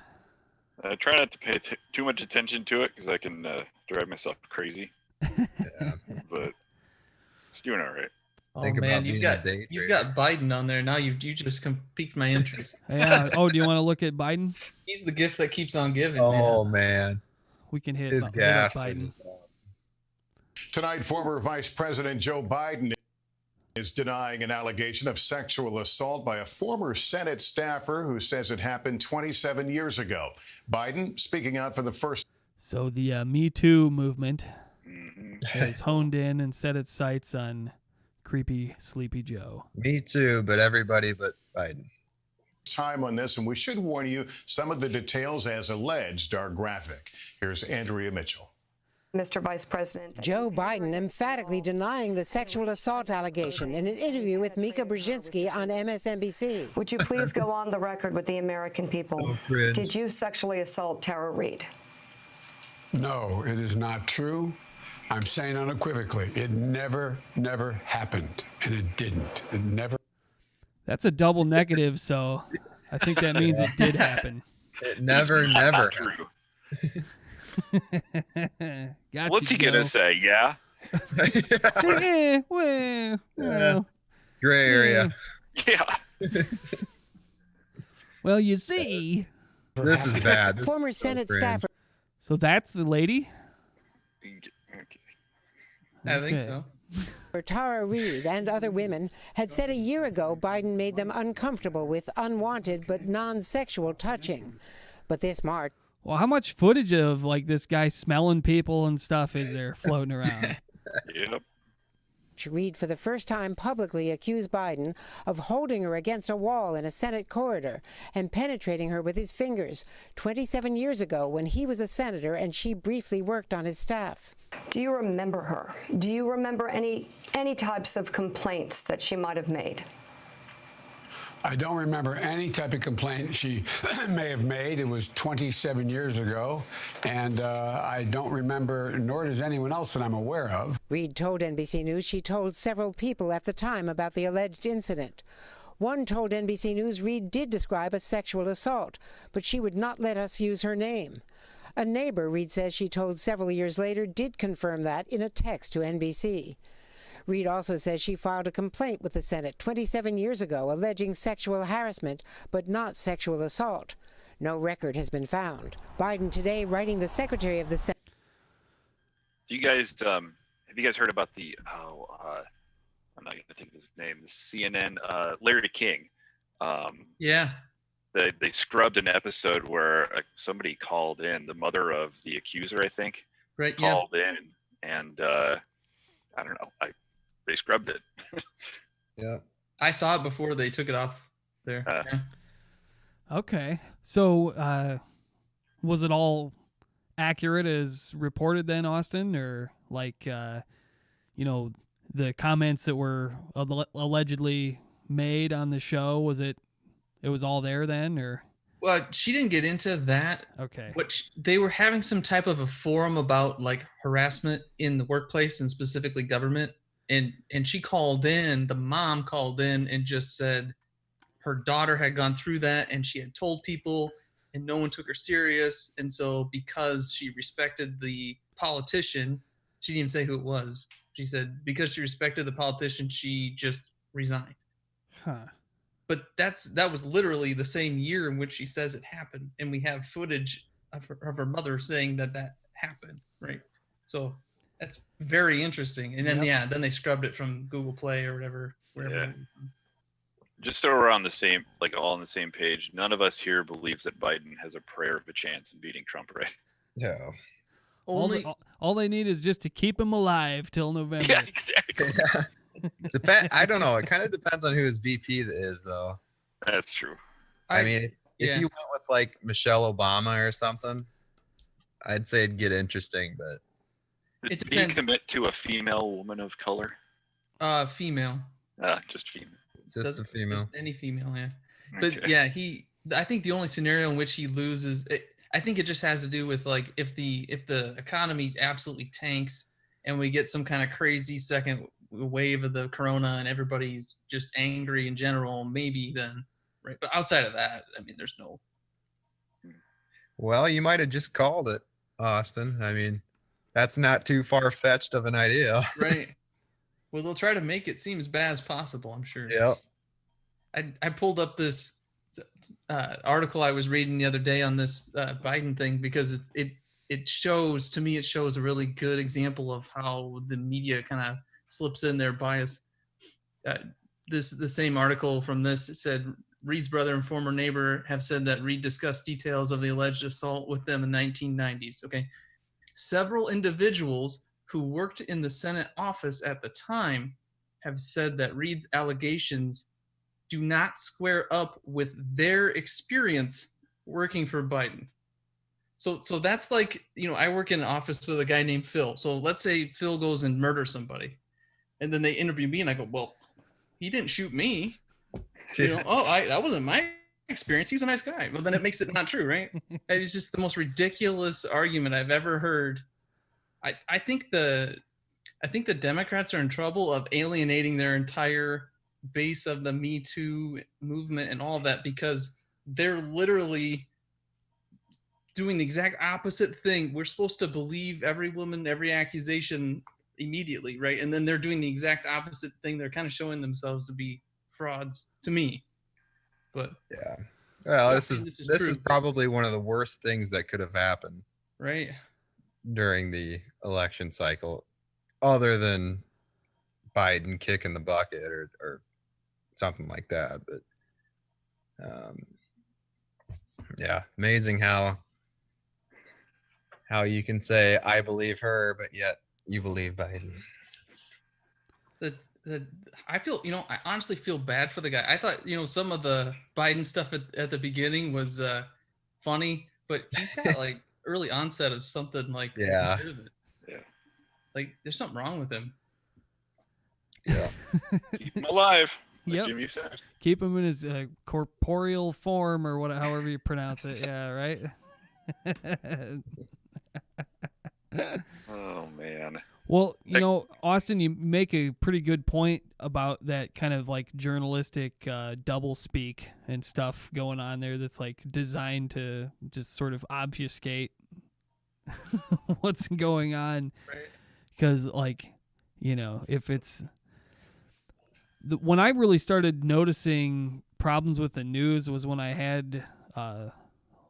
I try not to pay too much attention to it because I can drive myself crazy. Yeah. But it's doing all right. Oh Think man, about you've being a got Biden on there now. You just piqued my interest. Yeah. Oh, do you want to look at Biden? He's the gift that keeps on giving. Oh man, we can hit his hit up gas. Biden. Tonight, former Vice President Joe Biden is denying an allegation of sexual assault by a former Senate staffer who says it happened 27 years ago. Biden speaking out for the first. So the Me Too movement has honed in and set its sights on creepy Sleepy Joe. Me too, but everybody but Biden. Time on this, and we should warn you, some of the details as alleged are graphic. Here's Andrea Mitchell. Mr. Vice President. Joe Biden emphatically denying the sexual assault allegation in an interview with Mika Brzezinski on MSNBC. Would you please go on the record with the American people? Did you sexually assault Tara Reid? No, it is not true. I'm saying unequivocally, it never happened. And it didn't. It never. That's a double negative, so I think that means it did happen. It never happened. What's he gonna say? Yeah. Well, gray area. Yeah. Well, you see, this is bad. This Former is so Senate cringe. staffer. So that's the lady. I think so. Tara Reid and other women had said a year ago Biden made them uncomfortable with unwanted but non-sexual touching. But this March. Well, how much footage of like this guy smelling people and stuff is there floating around? Yep. Reid for the first time publicly accused Biden of holding her against a wall in a Senate corridor and penetrating her with his fingers 27 years ago when he was a senator and she briefly worked on his staff. Do you remember her? Do you remember any types of complaints that she might have made? I don't remember any type of complaint she may have made. It was 27 years ago, and I don't remember, nor does anyone else that I'm aware of. Reid told NBC News she told several people at the time about the alleged incident. One told NBC News Reid did describe a sexual assault, but she would not let us use her name. A neighbor, Reid says she told several years later, did confirm that in a text to NBC. Reid also says she filed a complaint with the Senate 27 years ago alleging sexual harassment, but not sexual assault. No record has been found. Biden today writing the Secretary of the Senate. Do you guys have you guys heard about the I'm not going to think of his name, the CNN Larry King? Yeah. They scrubbed an episode where somebody called in, the mother of the accuser, I think, right? Called in, and I don't know, they scrubbed it. Yeah. I saw it before they took it off there. Yeah. Okay. So was it all accurate as reported then, Austin? Or like, you know, the comments that were allegedly made on the show, was it was all there then? Or Well, she didn't get into that. Okay. They were having some type of a forum about like harassment in the workplace and specifically government. And she called in, the mom called in and just said her daughter had gone through that and she had told people and no one took her serious. And so because she respected the politician, she didn't even say who it was. She said because she respected the politician, she just resigned. Huh. But that was literally the same year in which she says it happened. And we have footage of her mother saying that happened, right? So that's very interesting. And then, then they scrubbed it from Google Play or whatever, wherever. Yeah. Just so we're on the same, like all on the same page, none of us here believes that Biden has a prayer of a chance in beating Trump, right? Yeah. All they need is just to keep him alive till November. Yeah, exactly. I don't know. It kind of depends on who his VP is, though. That's true. I mean, if you went with like Michelle Obama or something, I'd say it'd get interesting, but it did depends. he commit to a female woman of color? Female. Just female. Just a female. Just any female, yeah. But yeah, I think the only scenario in which he loses, I think it just has to do with like if the economy absolutely tanks and we get some kind of crazy second wave of the corona and everybody's just angry in general, maybe then, right? But outside of that, I mean, there's no. Well, you might have just called it, Austin. I mean, that's not too far-fetched of an idea. Right. Well, they'll try to make it seem as bad as possible, I'm sure. Yep. I pulled up this article I was reading the other day on this Biden thing because it shows a really good example of how the media kind of slips in their bias. The same article from this, it said Reid's brother and former neighbor have said that Reid discussed details of the alleged assault with them in 1990s. Okay. Several individuals who worked in the Senate office at the time have said that Reid's allegations do not square up with their experience working for Biden. So that's like, you know, I work in an office with a guy named Phil. So let's say Phil goes and murders somebody. And then they interview me and I go, well, he didn't shoot me. You know, that wasn't my experience. He was a nice guy. Well, then it makes it not true, right? It's just the most ridiculous argument I've ever heard. I think the Democrats are in trouble of alienating their entire base of the Me Too movement and all of that because they're literally doing the exact opposite thing. We're supposed to believe every woman, every accusation immediately, right? And then they're doing the exact opposite thing. They're kind of showing themselves to be frauds to me. But yeah, well, this is probably one of the worst things that could have happened, right, during the election cycle, other than Biden kicking the bucket or something like that. But yeah, amazing how how you can say I believe her, but yet you believe Biden. I feel, I honestly feel bad for the guy. I thought, some of the Biden stuff at the beginning was funny, but he's got like early onset of something like Yeah. legitimate. Yeah. Like there's something wrong with him. Yeah. Keep him alive. Like Yep. Jimmy said. Keep him in his corporeal form or however you pronounce it. Yeah, right? Oh man. Well, Austin, you make a pretty good point about that kind of like journalistic double speak and stuff going on there that's like designed to just sort of obfuscate what's going on. Right. Because, like, if it's... when I really started noticing problems with the news was when I had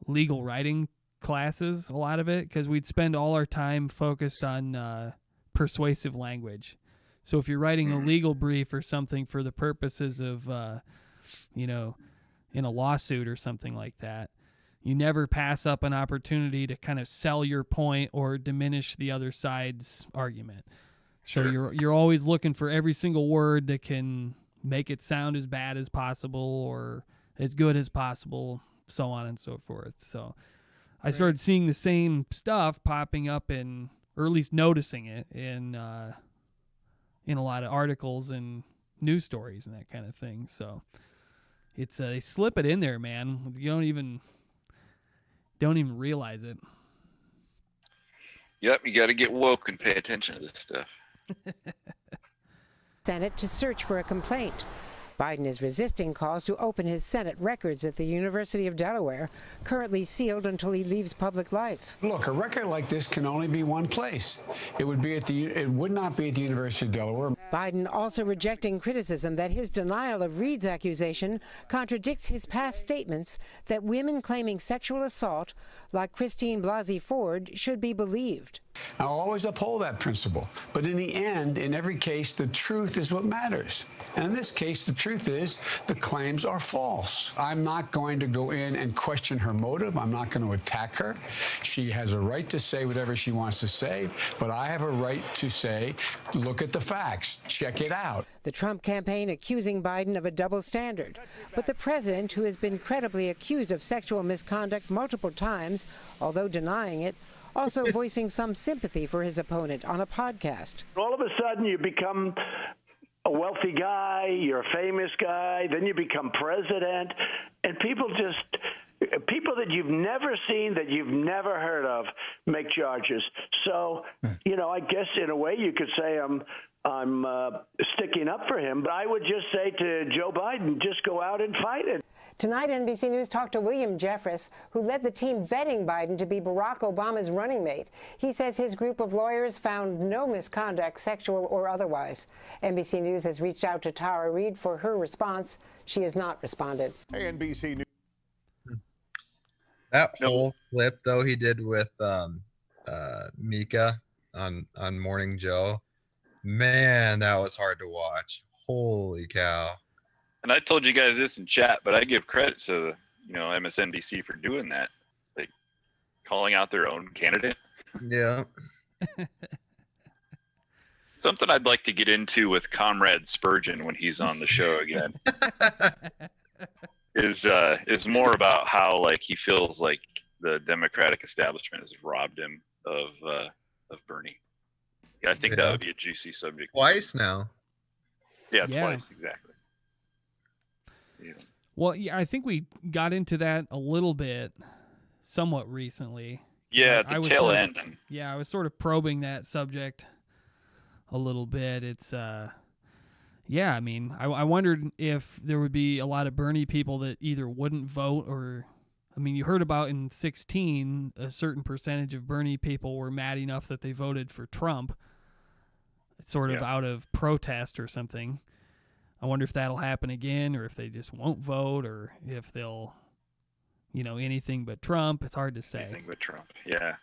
legal writing classes, a lot of it, because we'd spend all our time focused on persuasive language. So if you're writing a legal brief or something for the purposes of, in a lawsuit or something like that, you never pass up an opportunity to kind of sell your point or diminish the other side's argument. So you're always looking for every single word that can make it sound as bad as possible or as good as possible, so on and so forth. So I started seeing the same stuff popping up or at least noticing it in a lot of articles and news stories and that kind of thing. So it's they slip it in there, man. You don't even realize it. Yep, you got to get woke and pay attention to this stuff. Senate to search for a complaint. Biden is resisting calls to open his Senate records at the University of Delaware, currently sealed until he leaves public life. Look, a record like this can only be one place. It would not be at the University of Delaware. Biden also rejecting criticism that his denial of Reid's accusation contradicts his past statements that women claiming sexual assault, like Christine Blasey Ford, should be believed. I'll always uphold that principle. But in the end, in every case, the truth is what matters. And in this case, the truth is the claims are false. I'm not going to go in and question her motive. I'm not going to attack her. She has a right to say whatever she wants to say, but I have a right to say, look at the facts, check it out. The Trump campaign accusing Biden of a double standard. But the president, who has been credibly accused of sexual misconduct multiple times, although denying it, also voicing some sympathy for his opponent on a podcast. All of a sudden, you become a wealthy guy, you're a famous guy, then you become president, and people that you've never seen, that you've never heard of, make charges. So, I guess in a way you could say I'm sticking up for him, but I would just say to Joe Biden, just go out and fight it. Tonight, NBC News talked to William Jeffress, who led the team vetting Biden to be Barack Obama's running mate. He says his group of lawyers found no misconduct, sexual or otherwise. NBC News has reached out to Tara Reid for her response. She has not responded. Hey, NBC News. That whole clip, though, he did with Mika on Morning Joe, man, that was hard to watch. Holy cow. And I told you guys this in chat, but I give credit to MSNBC for doing that, like calling out their own candidate. Yeah. Something I'd like to get into with Comrade Spurgeon when he's on the show again is more about how like he feels like the Democratic establishment has robbed him of Bernie. Yeah, I think that would be a juicy subject. Twice now. Yeah, twice exactly. Yeah. Well, yeah, I think we got into that a little bit, somewhat recently. Yeah, at the tail end. Yeah, I was sort of probing that subject a little bit. It's, yeah, I mean, I wondered if there would be a lot of Bernie people that either wouldn't vote or, I mean, you heard about in 2016, a certain percentage of Bernie people were mad enough that they voted for Trump, sort of out of protest or something. I wonder if that'll happen again, or if they just won't vote, or if they'll, anything but Trump. It's hard to say. Anything but Trump, yeah.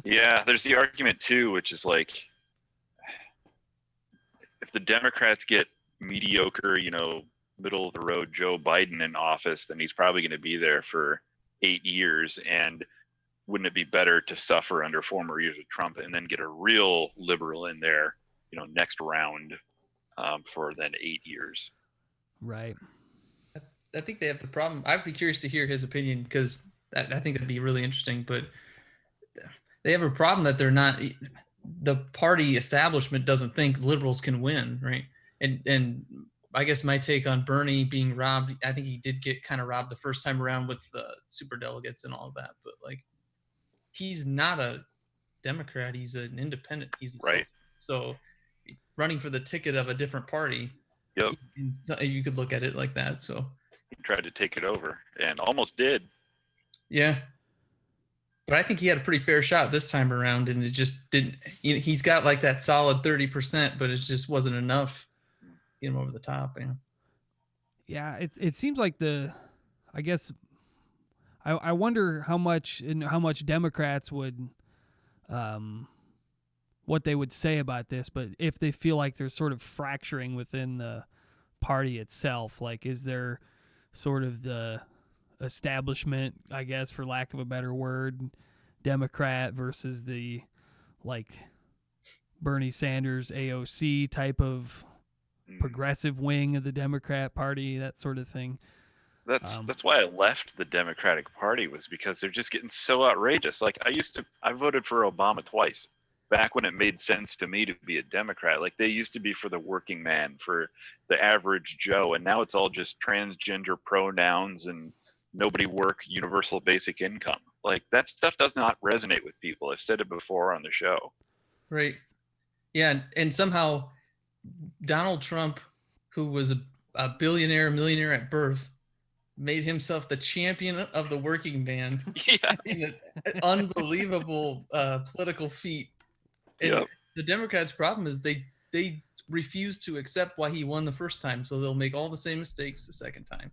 Yeah, there's the argument too, which is like, if the Democrats get mediocre, middle of the road Joe Biden in office, then he's probably going to be there for 8 years. And wouldn't it be better to suffer under 4 more years of Trump and then get a real liberal in there, next round for then 8 years? Right. I think they have the problem. I'd be curious to hear his opinion, because I think that'd be really interesting. But they have a problem that they're not. The party establishment doesn't think liberals can win, right? And I guess my take on Bernie being robbed, I think he did get kind of robbed the first time around with the superdelegates and all of that. But like, he's not a Democrat; he's an independent. He's right. So running for the ticket of a different party. Yep. You could look at it like that. So he tried to take it over and almost did. Yeah. But I think he had a pretty fair shot this time around, and it just didn't. He's got like that solid 30%, but it just wasn't enough to get him over the top. Yeah, it seems like I guess I wonder how much Democrats would what they would say about this, but if they feel like there's sort of fracturing within the party itself, like is there sort of the establishment, I guess, for lack of a better word, Democrat versus the like Bernie Sanders AOC type of progressive wing of the Democrat Party, that sort of thing. That's why I left the Democratic Party, was because they're just getting so outrageous. Like I voted for Obama twice back when it made sense to me to be a Democrat. Like they used to be for the working man, for the average Joe, and now it's all just transgender pronouns and nobody work, universal basic income. Like that stuff does not resonate with people. I've said it before on the show. Right. Yeah, and somehow Donald Trump, who was a billionaire, millionaire at birth, made himself the champion of the working man. Yeah. An unbelievable political feat. And Yep. The Democrats' problem is they refuse to accept why he won the first time, so they'll make all the same mistakes the second time.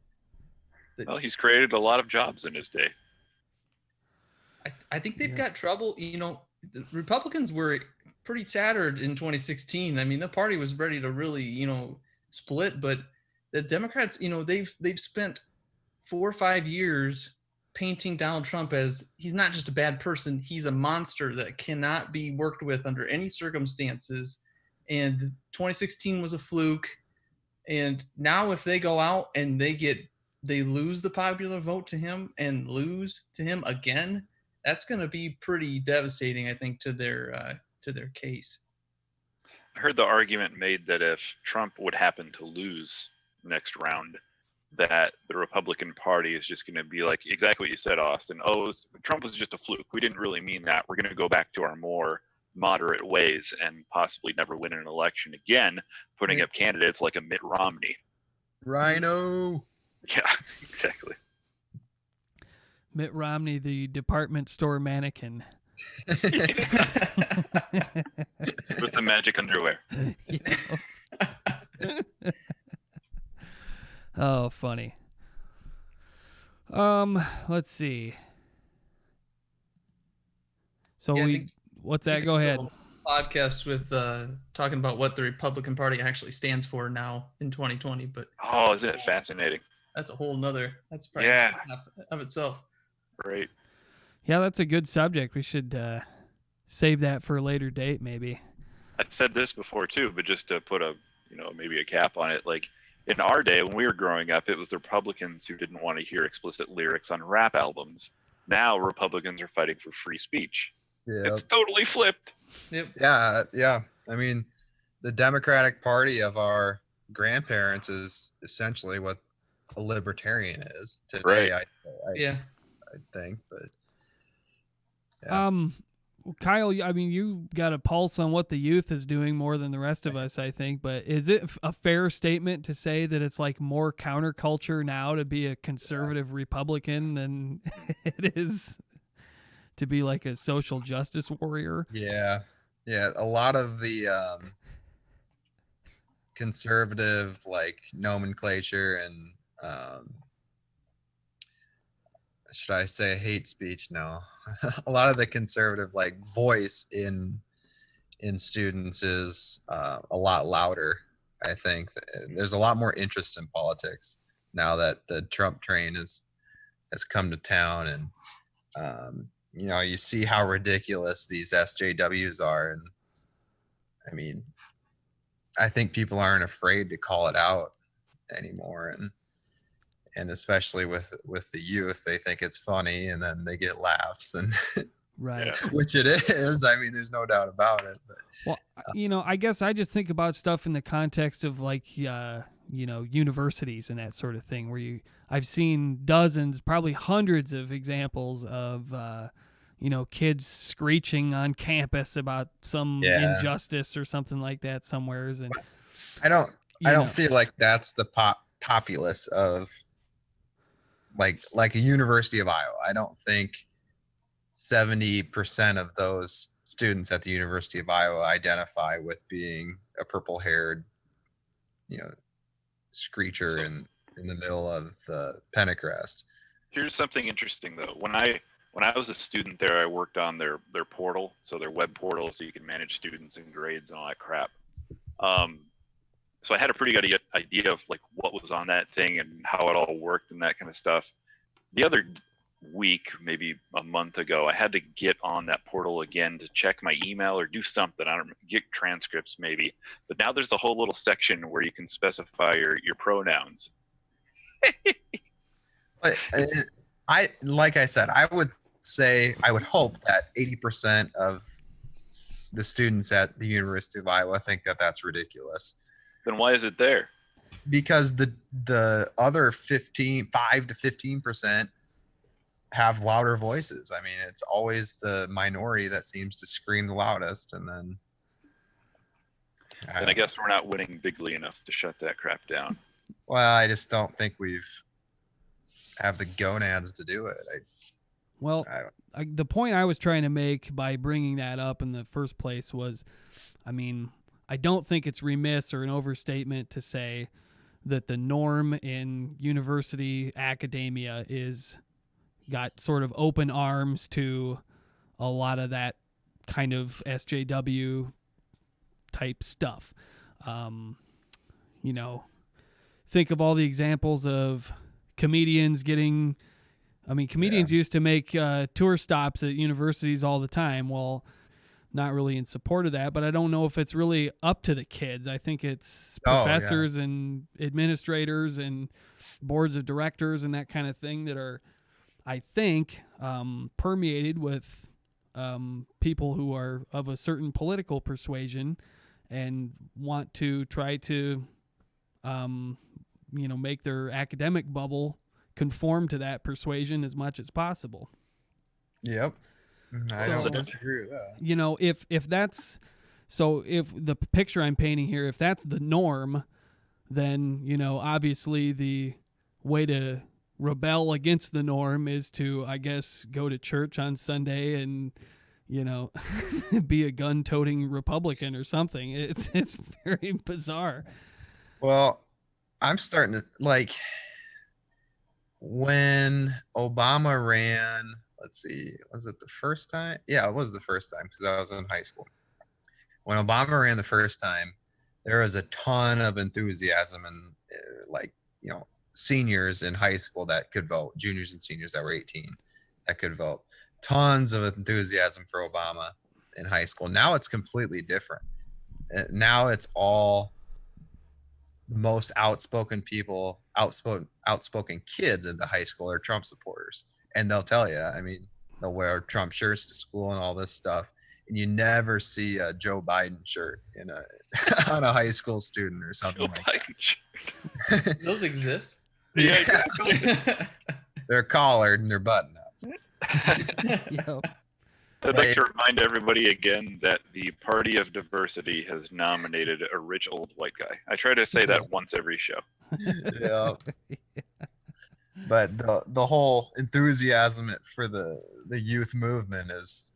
Well, he's created a lot of jobs in his day. I think they've got trouble. The Republicans were pretty tattered in 2016. I mean, the party was ready to really, split, but the Democrats, they've spent 4 or 5 years painting Donald Trump as he's not just a bad person, he's a monster that cannot be worked with under any circumstances. And 2016 was a fluke. And now if they go out and they lose the popular vote to him and lose to him again, that's going to be pretty devastating, I think, to their case. I heard the argument made that if Trump would happen to lose next round, that the Republican Party is just going to be like exactly what you said, Austin. Oh, Trump was just a fluke. We didn't really mean that. We're going to go back to our more moderate ways and possibly never win an election again, putting up candidates like a Mitt Romney. Rhino. Yeah, exactly. Mitt Romney, the department store mannequin. With the magic underwear. Oh, funny. Let's see. So what's that? Go ahead. Podcast with talking about what the Republican Party actually stands for now in 2020, but isn't it fascinating? That's a whole nother. That's probably half of itself. Right. Yeah, that's a good subject. We should save that for a later date, maybe. I've said this before too, but just to put maybe a cap on it, like in our day when we were growing up, it was the Republicans who didn't want to hear explicit lyrics on rap albums. Now Republicans are fighting for free speech. Yeah. It's totally flipped. Yep. Yeah. I mean, the Democratic Party of our grandparents is essentially what a libertarian is today. Right. I think, but yeah. Kyle, I mean, you got a pulse on what the youth is doing more than the rest of us, I think, but is it a fair statement to say that it's like more counterculture now to be a conservative Republican than it is to be like a social justice warrior? Yeah. A lot of the conservative like nomenclature and should I say hate speech? No. A lot of the conservative like voice in students is a lot louder. I think there's a lot more interest in politics now that the Trump train has come to town, and you see how ridiculous these SJWs are. And I mean, I think people aren't afraid to call it out anymore. And especially with the youth, they think it's funny and then they get laughs and Right. which it is. I mean, there's no doubt about it. But Well, I guess I just think about stuff in the context of like, universities and that sort of thing where I've seen dozens, probably hundreds of examples of, kids screeching on campus about some injustice or something like that somewheres. And I don't feel like that's the populace of like a University of Iowa. I don't think 70% of those students at the University of Iowa identify with being a purple-haired, screecher in the middle of the Pentecrest. Here's something interesting though. When I was a student there, I worked on their portal, so their web portal, so you can manage students and grades and all that crap. So I had a pretty good idea of like what was on that thing and how it all worked and that kind of stuff. The other week, maybe a month ago, I had to get on that portal again to check my email or do something. I don't get transcripts maybe, but now there's a whole little section where you can specify your pronouns. But like I said, I would hope that 80% of the students at the University of Iowa think that that's ridiculous. Then why is it there? Because the other 5 to 15% have louder voices. I mean, it's always the minority that seems to scream the loudest, and then I guess we're not winning bigly enough to shut that crap down. Well, I just don't think have the gonads to do it. The point I was trying to make by bringing that up in the first place was, I mean, I don't think it's remiss or an overstatement to say that the norm in university academia got sort of open arms to a lot of that kind of SJW type stuff. Think of all the examples of comedians used to make tour stops at universities all the time. Well, not really in support of that, but I don't know if it's really up to the kids. I think it's professors and administrators and boards of directors and that kind of thing that are, I think, permeated with people who are of a certain political persuasion and want to try to, make their academic bubble conform to that persuasion as much as possible. Yep. I don't disagree with that. If the picture I'm painting here, if that's the norm, then, obviously the way to rebel against the norm is to, I guess, go to church on Sunday and, be a gun-toting Republican or something. It's very bizarre. Well, I'm starting to when Obama ran, let's see, was it the first time? Yeah, it was the first time because I was in high school. When Obama ran the first time, there was a ton of enthusiasm and seniors in high school that could vote, juniors and seniors that were 18 that could vote. Tons of enthusiasm for Obama in high school. Now it's completely different. Now it's all the most outspoken people, outspoken kids in the high school are Trump supporters. And they'll tell you, I mean, they'll wear Trump shirts to school and all this stuff. And you never see a Joe Biden shirt on a high school student or something that. Those exist. Yeah, exactly. They're collared and they're button up. Yep. I'd like to remind everybody again that the Party of Diversity has nominated a rich old white guy. I try to say that once every show. Yeah. But the whole enthusiasm for the youth movement is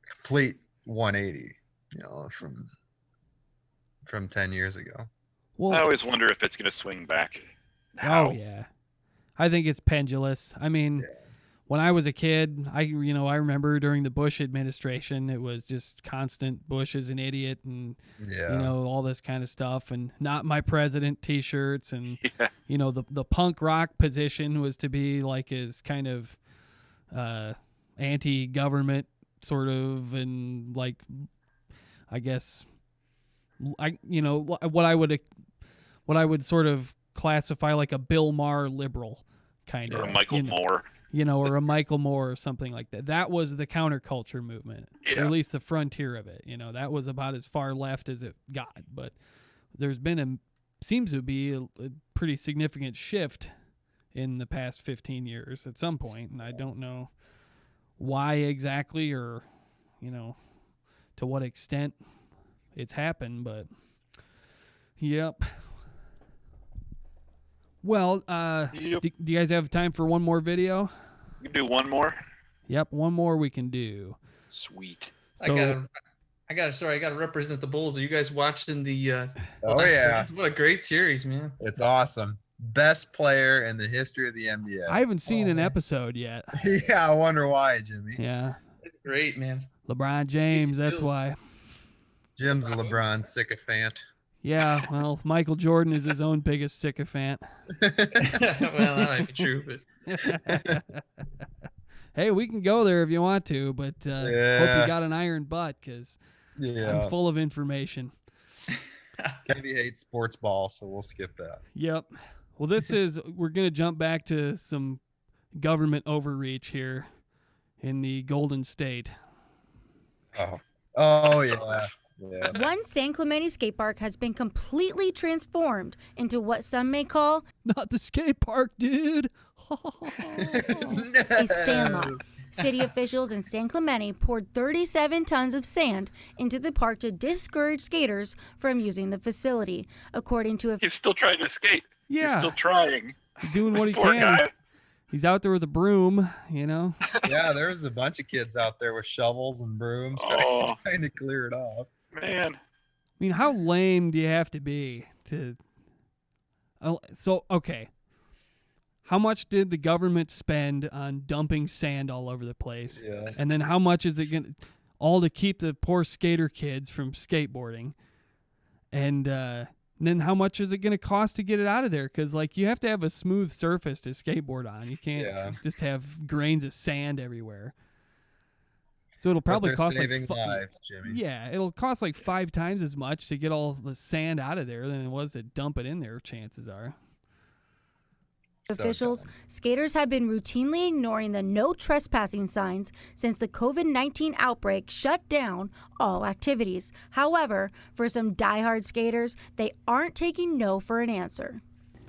complete 180, from 10 years ago. Well, I always wonder if it's going to swing back. Oh yeah, I think it's pendulous. I mean, when I was a kid, I remember during the Bush administration, it was just constant Bush is an idiot and all this kind of stuff, and not my president T-shirts, and the punk rock position was to be like as kind of anti-government sort of, and like, I guess, what I would sort of classify like a Bill Maher liberal kind of, or a Michael Moore. Or a Michael Moore or something like that. That was the counterculture movement, or at least the frontier of it. That was about as far left as it got. But there's been seems to be a pretty significant shift in the past 15 years at some point, and I don't know why exactly, or to what extent it's happened, but yep. Well, do you guys have time for one more video? We can do one more. Yep, one more we can do. Sweet. So, I gotta represent the Bulls. Are you guys watching the? Oh yeah! What a great series, man! It's awesome. Best player in the history of the NBA. I haven't seen an episode yet. Yeah, I wonder why, Jimmy. Yeah, it's great, man. LeBron James, that's why. Jim's a LeBron sycophant. Yeah, well, Michael Jordan is his own biggest sycophant. Well, that might be true, but hey, we can go there if you want to, but hope you got an iron butt, because I'm full of information. Kennedy hates sports ball, so we'll skip that. Yep. Well, we're going to jump back to some government overreach here in the Golden State. Oh yeah. Yeah. One San Clemente skate park has been completely transformed into what some may call not the skate park, dude. A sandlot. City officials in San Clemente poured 37 tons of sand into the park to discourage skaters from using the facility, according to He's still trying to skate. Yeah. He's still trying. Doing what he Poor can. guy. He's out there with a broom, Yeah, there was a bunch of kids out there with shovels and brooms trying to clear it off. Man. I mean, how lame do you have to be to... okay. How much did the government spend on dumping sand all over the place? Yeah. And then how much is it going to... all to keep the poor skater kids from skateboarding? And then how much is it going to cost to get it out of there? Because, you have to have a smooth surface to skateboard on. You can't just have grains of sand everywhere. So it'll probably cost saving lives, Jimmy. Yeah, it'll cost 5 times as much to get all the sand out of there than it was to dump it in there, chances are. Officials, skaters have been routinely ignoring the no trespassing signs since the COVID-19 outbreak shut down all activities. However, for some diehard skaters, they aren't taking no for an answer.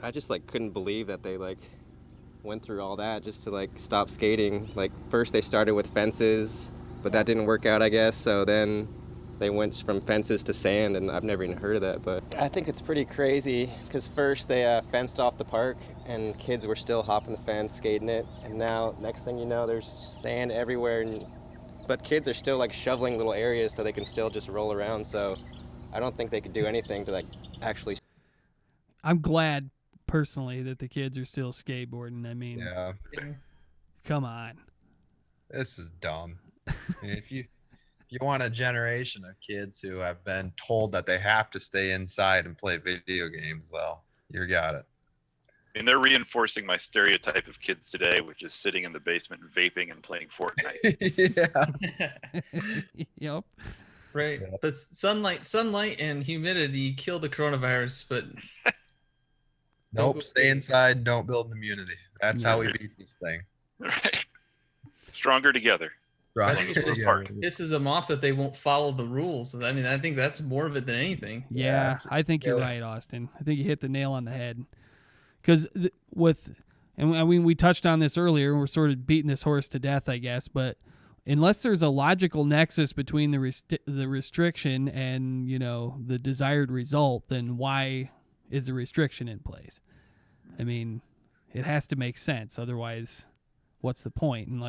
I just couldn't believe that they went through all that just to stop skating. First they started with fences, but that didn't work out, I guess. So then they went from fences to sand, and I've never even heard of that. But I think it's pretty crazy because first they fenced off the park, and kids were still hopping the fence, skating it. And now, next thing you know, there's sand everywhere. But kids are still shoveling little areas so they can still just roll around. So I don't think they could do anything to actually. I'm glad personally that the kids are still skateboarding. I mean, come on. This is dumb. If you want a generation of kids who have been told that they have to stay inside and play video games, well, you got it. And they're reinforcing my stereotype of kids today, which is sitting in the basement vaping and playing Fortnite. Yep. Right. Yeah. But sunlight and humidity kill the coronavirus, but nope, stay inside, don't build immunity. That's how we beat this thing. Right. Stronger together. This is them off that they won't follow the rules. I mean, I think that's more of it than anything. Yeah, I think you're right, Austin. I think you hit the nail on the head. Because we touched on this earlier, and we're sort of beating this horse to death, I guess. But unless there's a logical nexus between the restriction and the desired result, then why is the restriction in place? I mean, it has to make sense. Otherwise, what's the point? And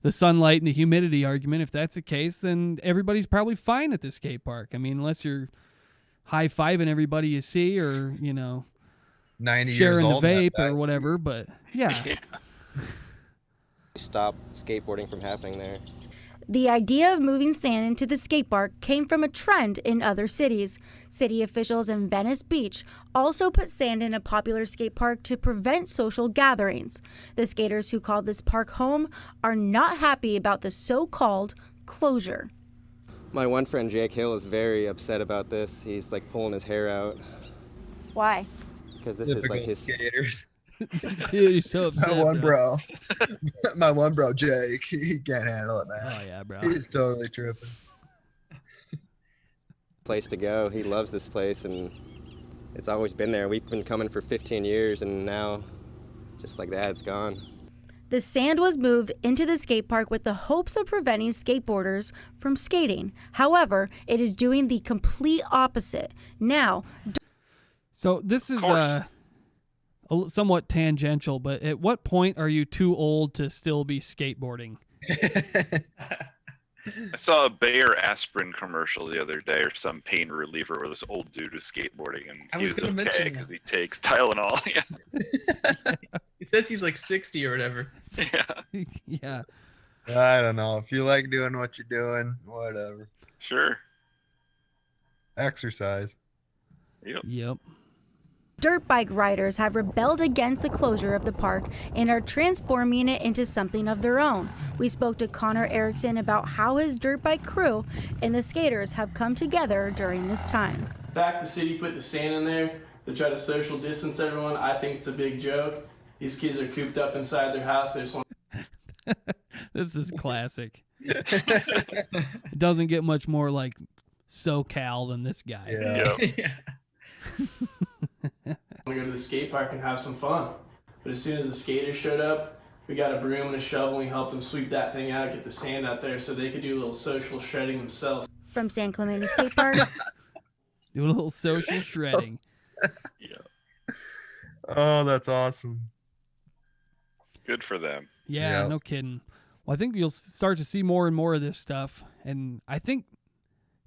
the sunlight and the humidity argument, if that's the case, then everybody's probably fine at the skate park. I mean, unless you're high-fiving everybody you see, or 90 sharing years old, the vape or whatever. But yeah. Stop skateboarding from happening there. The idea of moving sand into the skate park came from a trend in other cities. City officials in Venice Beach also put sand in a popular skate park to prevent social gatherings. The skaters who called this park home are not happy about the so-called closure. My one friend Jake Hill is very upset about this. He's like pulling his hair out Why? because this Typical is like his skaters. Dude, he's so upset. My one bro, Jake. He can't handle it, man. Oh yeah, bro. He's totally tripping. place to go. He loves this place, and it's always been there. We've been coming for 15 years, and now, just like that, it's gone. The sand was moved into the skate park with the hopes of preventing skateboarders from skating. However, it is doing the complete opposite. Now, So this is somewhat tangential, but at what point are you too old to still be skateboarding? I saw a Bayer aspirin commercial the other day, or some pain reliever, where this old dude was skateboarding, and he was okay because he takes Tylenol. Yeah. He says he's like 60 or whatever. Yeah. Yeah. I don't know. If you like doing what you're doing, whatever. Sure. Exercise. Yep. dirt bike riders have rebelled against the closure of the park and are transforming it into something of their own. We spoke to Connor Erickson about how his dirt bike crew and the skaters have come together during this time. Back the city put the sand in there to try to social distance everyone. I think it's a big joke. These kids are cooped up inside their house. They just want This is classic. It doesn't get much more like SoCal than this guy. Yeah. We go to the skate park and have some fun. But as soon as the skaters showed up, we got a broom and a shovel and we helped them sweep that thing out, get the sand out there so they could do a little social shredding themselves. From San Clemente Skate Park. Do a little social shredding. Oh, that's awesome. Good for them. Yeah, no kidding. Well, I think you'll start to see more and more of this stuff. And I think,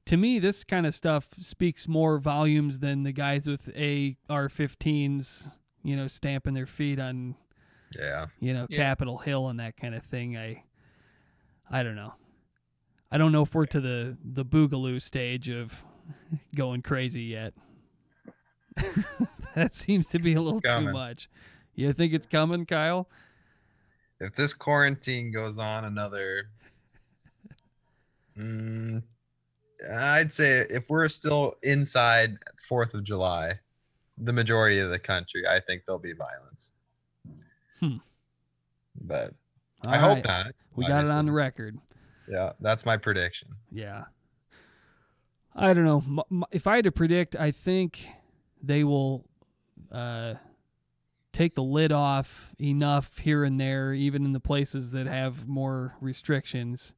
to me, this kind of stuff speaks more volumes than the guys with AR-15s, stamping their feet on, Capitol Hill and that kind of thing. I don't know. I don't know if we're to the boogaloo stage of going crazy yet. That seems to be a little too much. You think it's coming, Kyle? If this quarantine goes on another, I'd say if we're still inside 4th of July, the majority of the country, I think there'll be violence. But I hope not. We got it on the record. Yeah, that's my prediction. Yeah. I don't know. If I had to predict, I think they will take the lid off enough here and there, even in the places that have more restrictions,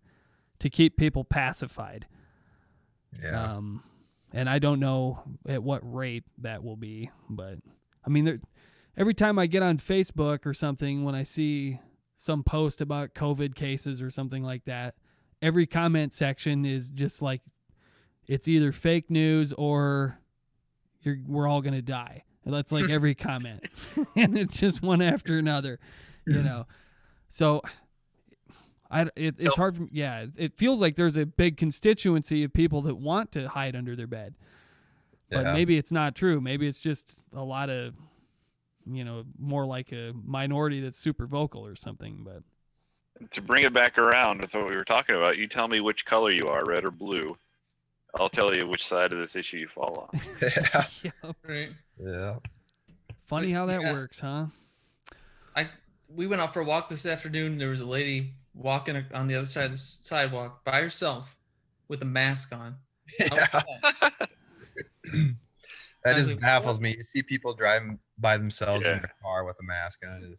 to keep people pacified. Yeah. And I don't know at what rate that will be, but I mean, every time I get on Facebook or something, when I see some post about COVID cases or something like that, every comment section is just like, it's either fake news or we're all going to die. And that's like every comment. And it's just one after another, So it's hard. It feels like there's a big constituency of people that want to hide under their bed. But maybe it's not true. Maybe it's just a lot of, more like a minority that's super vocal or something. But to bring it back around with what we were talking about, you tell me which color you are, red or blue. I'll tell you which side of this issue you fall on. Right. Yeah. Funny how that works, huh? We went out for a walk this afternoon. There was a lady walking on the other side of the sidewalk by herself with a mask on. That just baffles me. You see people driving by themselves in their car with a mask on.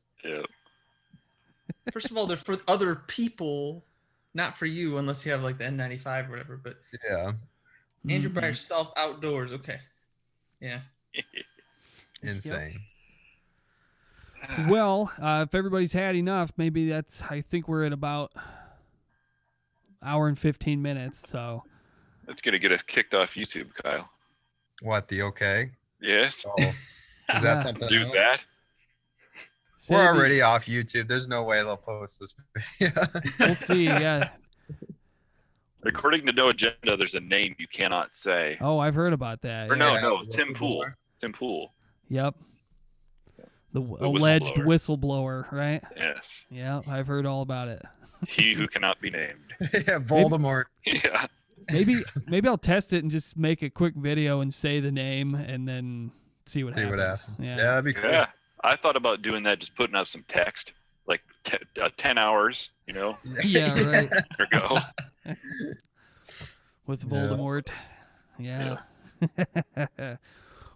First of all, they're for other people, not for you, unless you have like the N95 or whatever. But and you're by yourself outdoors. Okay. Yeah. Insane. Well, if everybody's had enough, maybe I think we're at about hour and 15 minutes. So that's going to get us kicked off YouTube, Kyle. What, the okay? Yes. Is that something Do else? that? We're already off YouTube. There's no way they'll post this video. We'll see. Yeah. According to No Agenda, there's a name you cannot say. Oh, I've heard about that. Or yeah. no, Tim Pool. Tim Pool. Yep. The alleged whistleblower, right? Yes. Yeah, I've heard all about it. He who cannot be named. Yeah, Voldemort. Yeah. Maybe I'll test it and just make a quick video and say the name and then see what happens. Yeah, that'd be cool. Yeah. I thought about doing that, just putting up some text, like 10 hours, you know? Yeah, right. There go. With Voldemort. Yeah.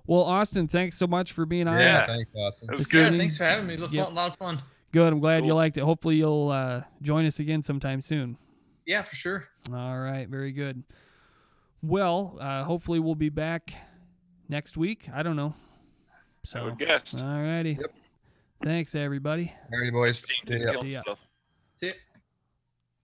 Well, Austin, thanks so much for being on. Yeah, thanks, Austin. Yeah, thanks for having me. It was a lot of fun. Good. I'm glad you liked it. Hopefully you'll join us again sometime soon. Yeah, for sure. All right. Very good. Well, hopefully we'll be back next week. I don't know. So, I would guess. All righty. Yep. Thanks, everybody. All righty, boys. See ya. See ya.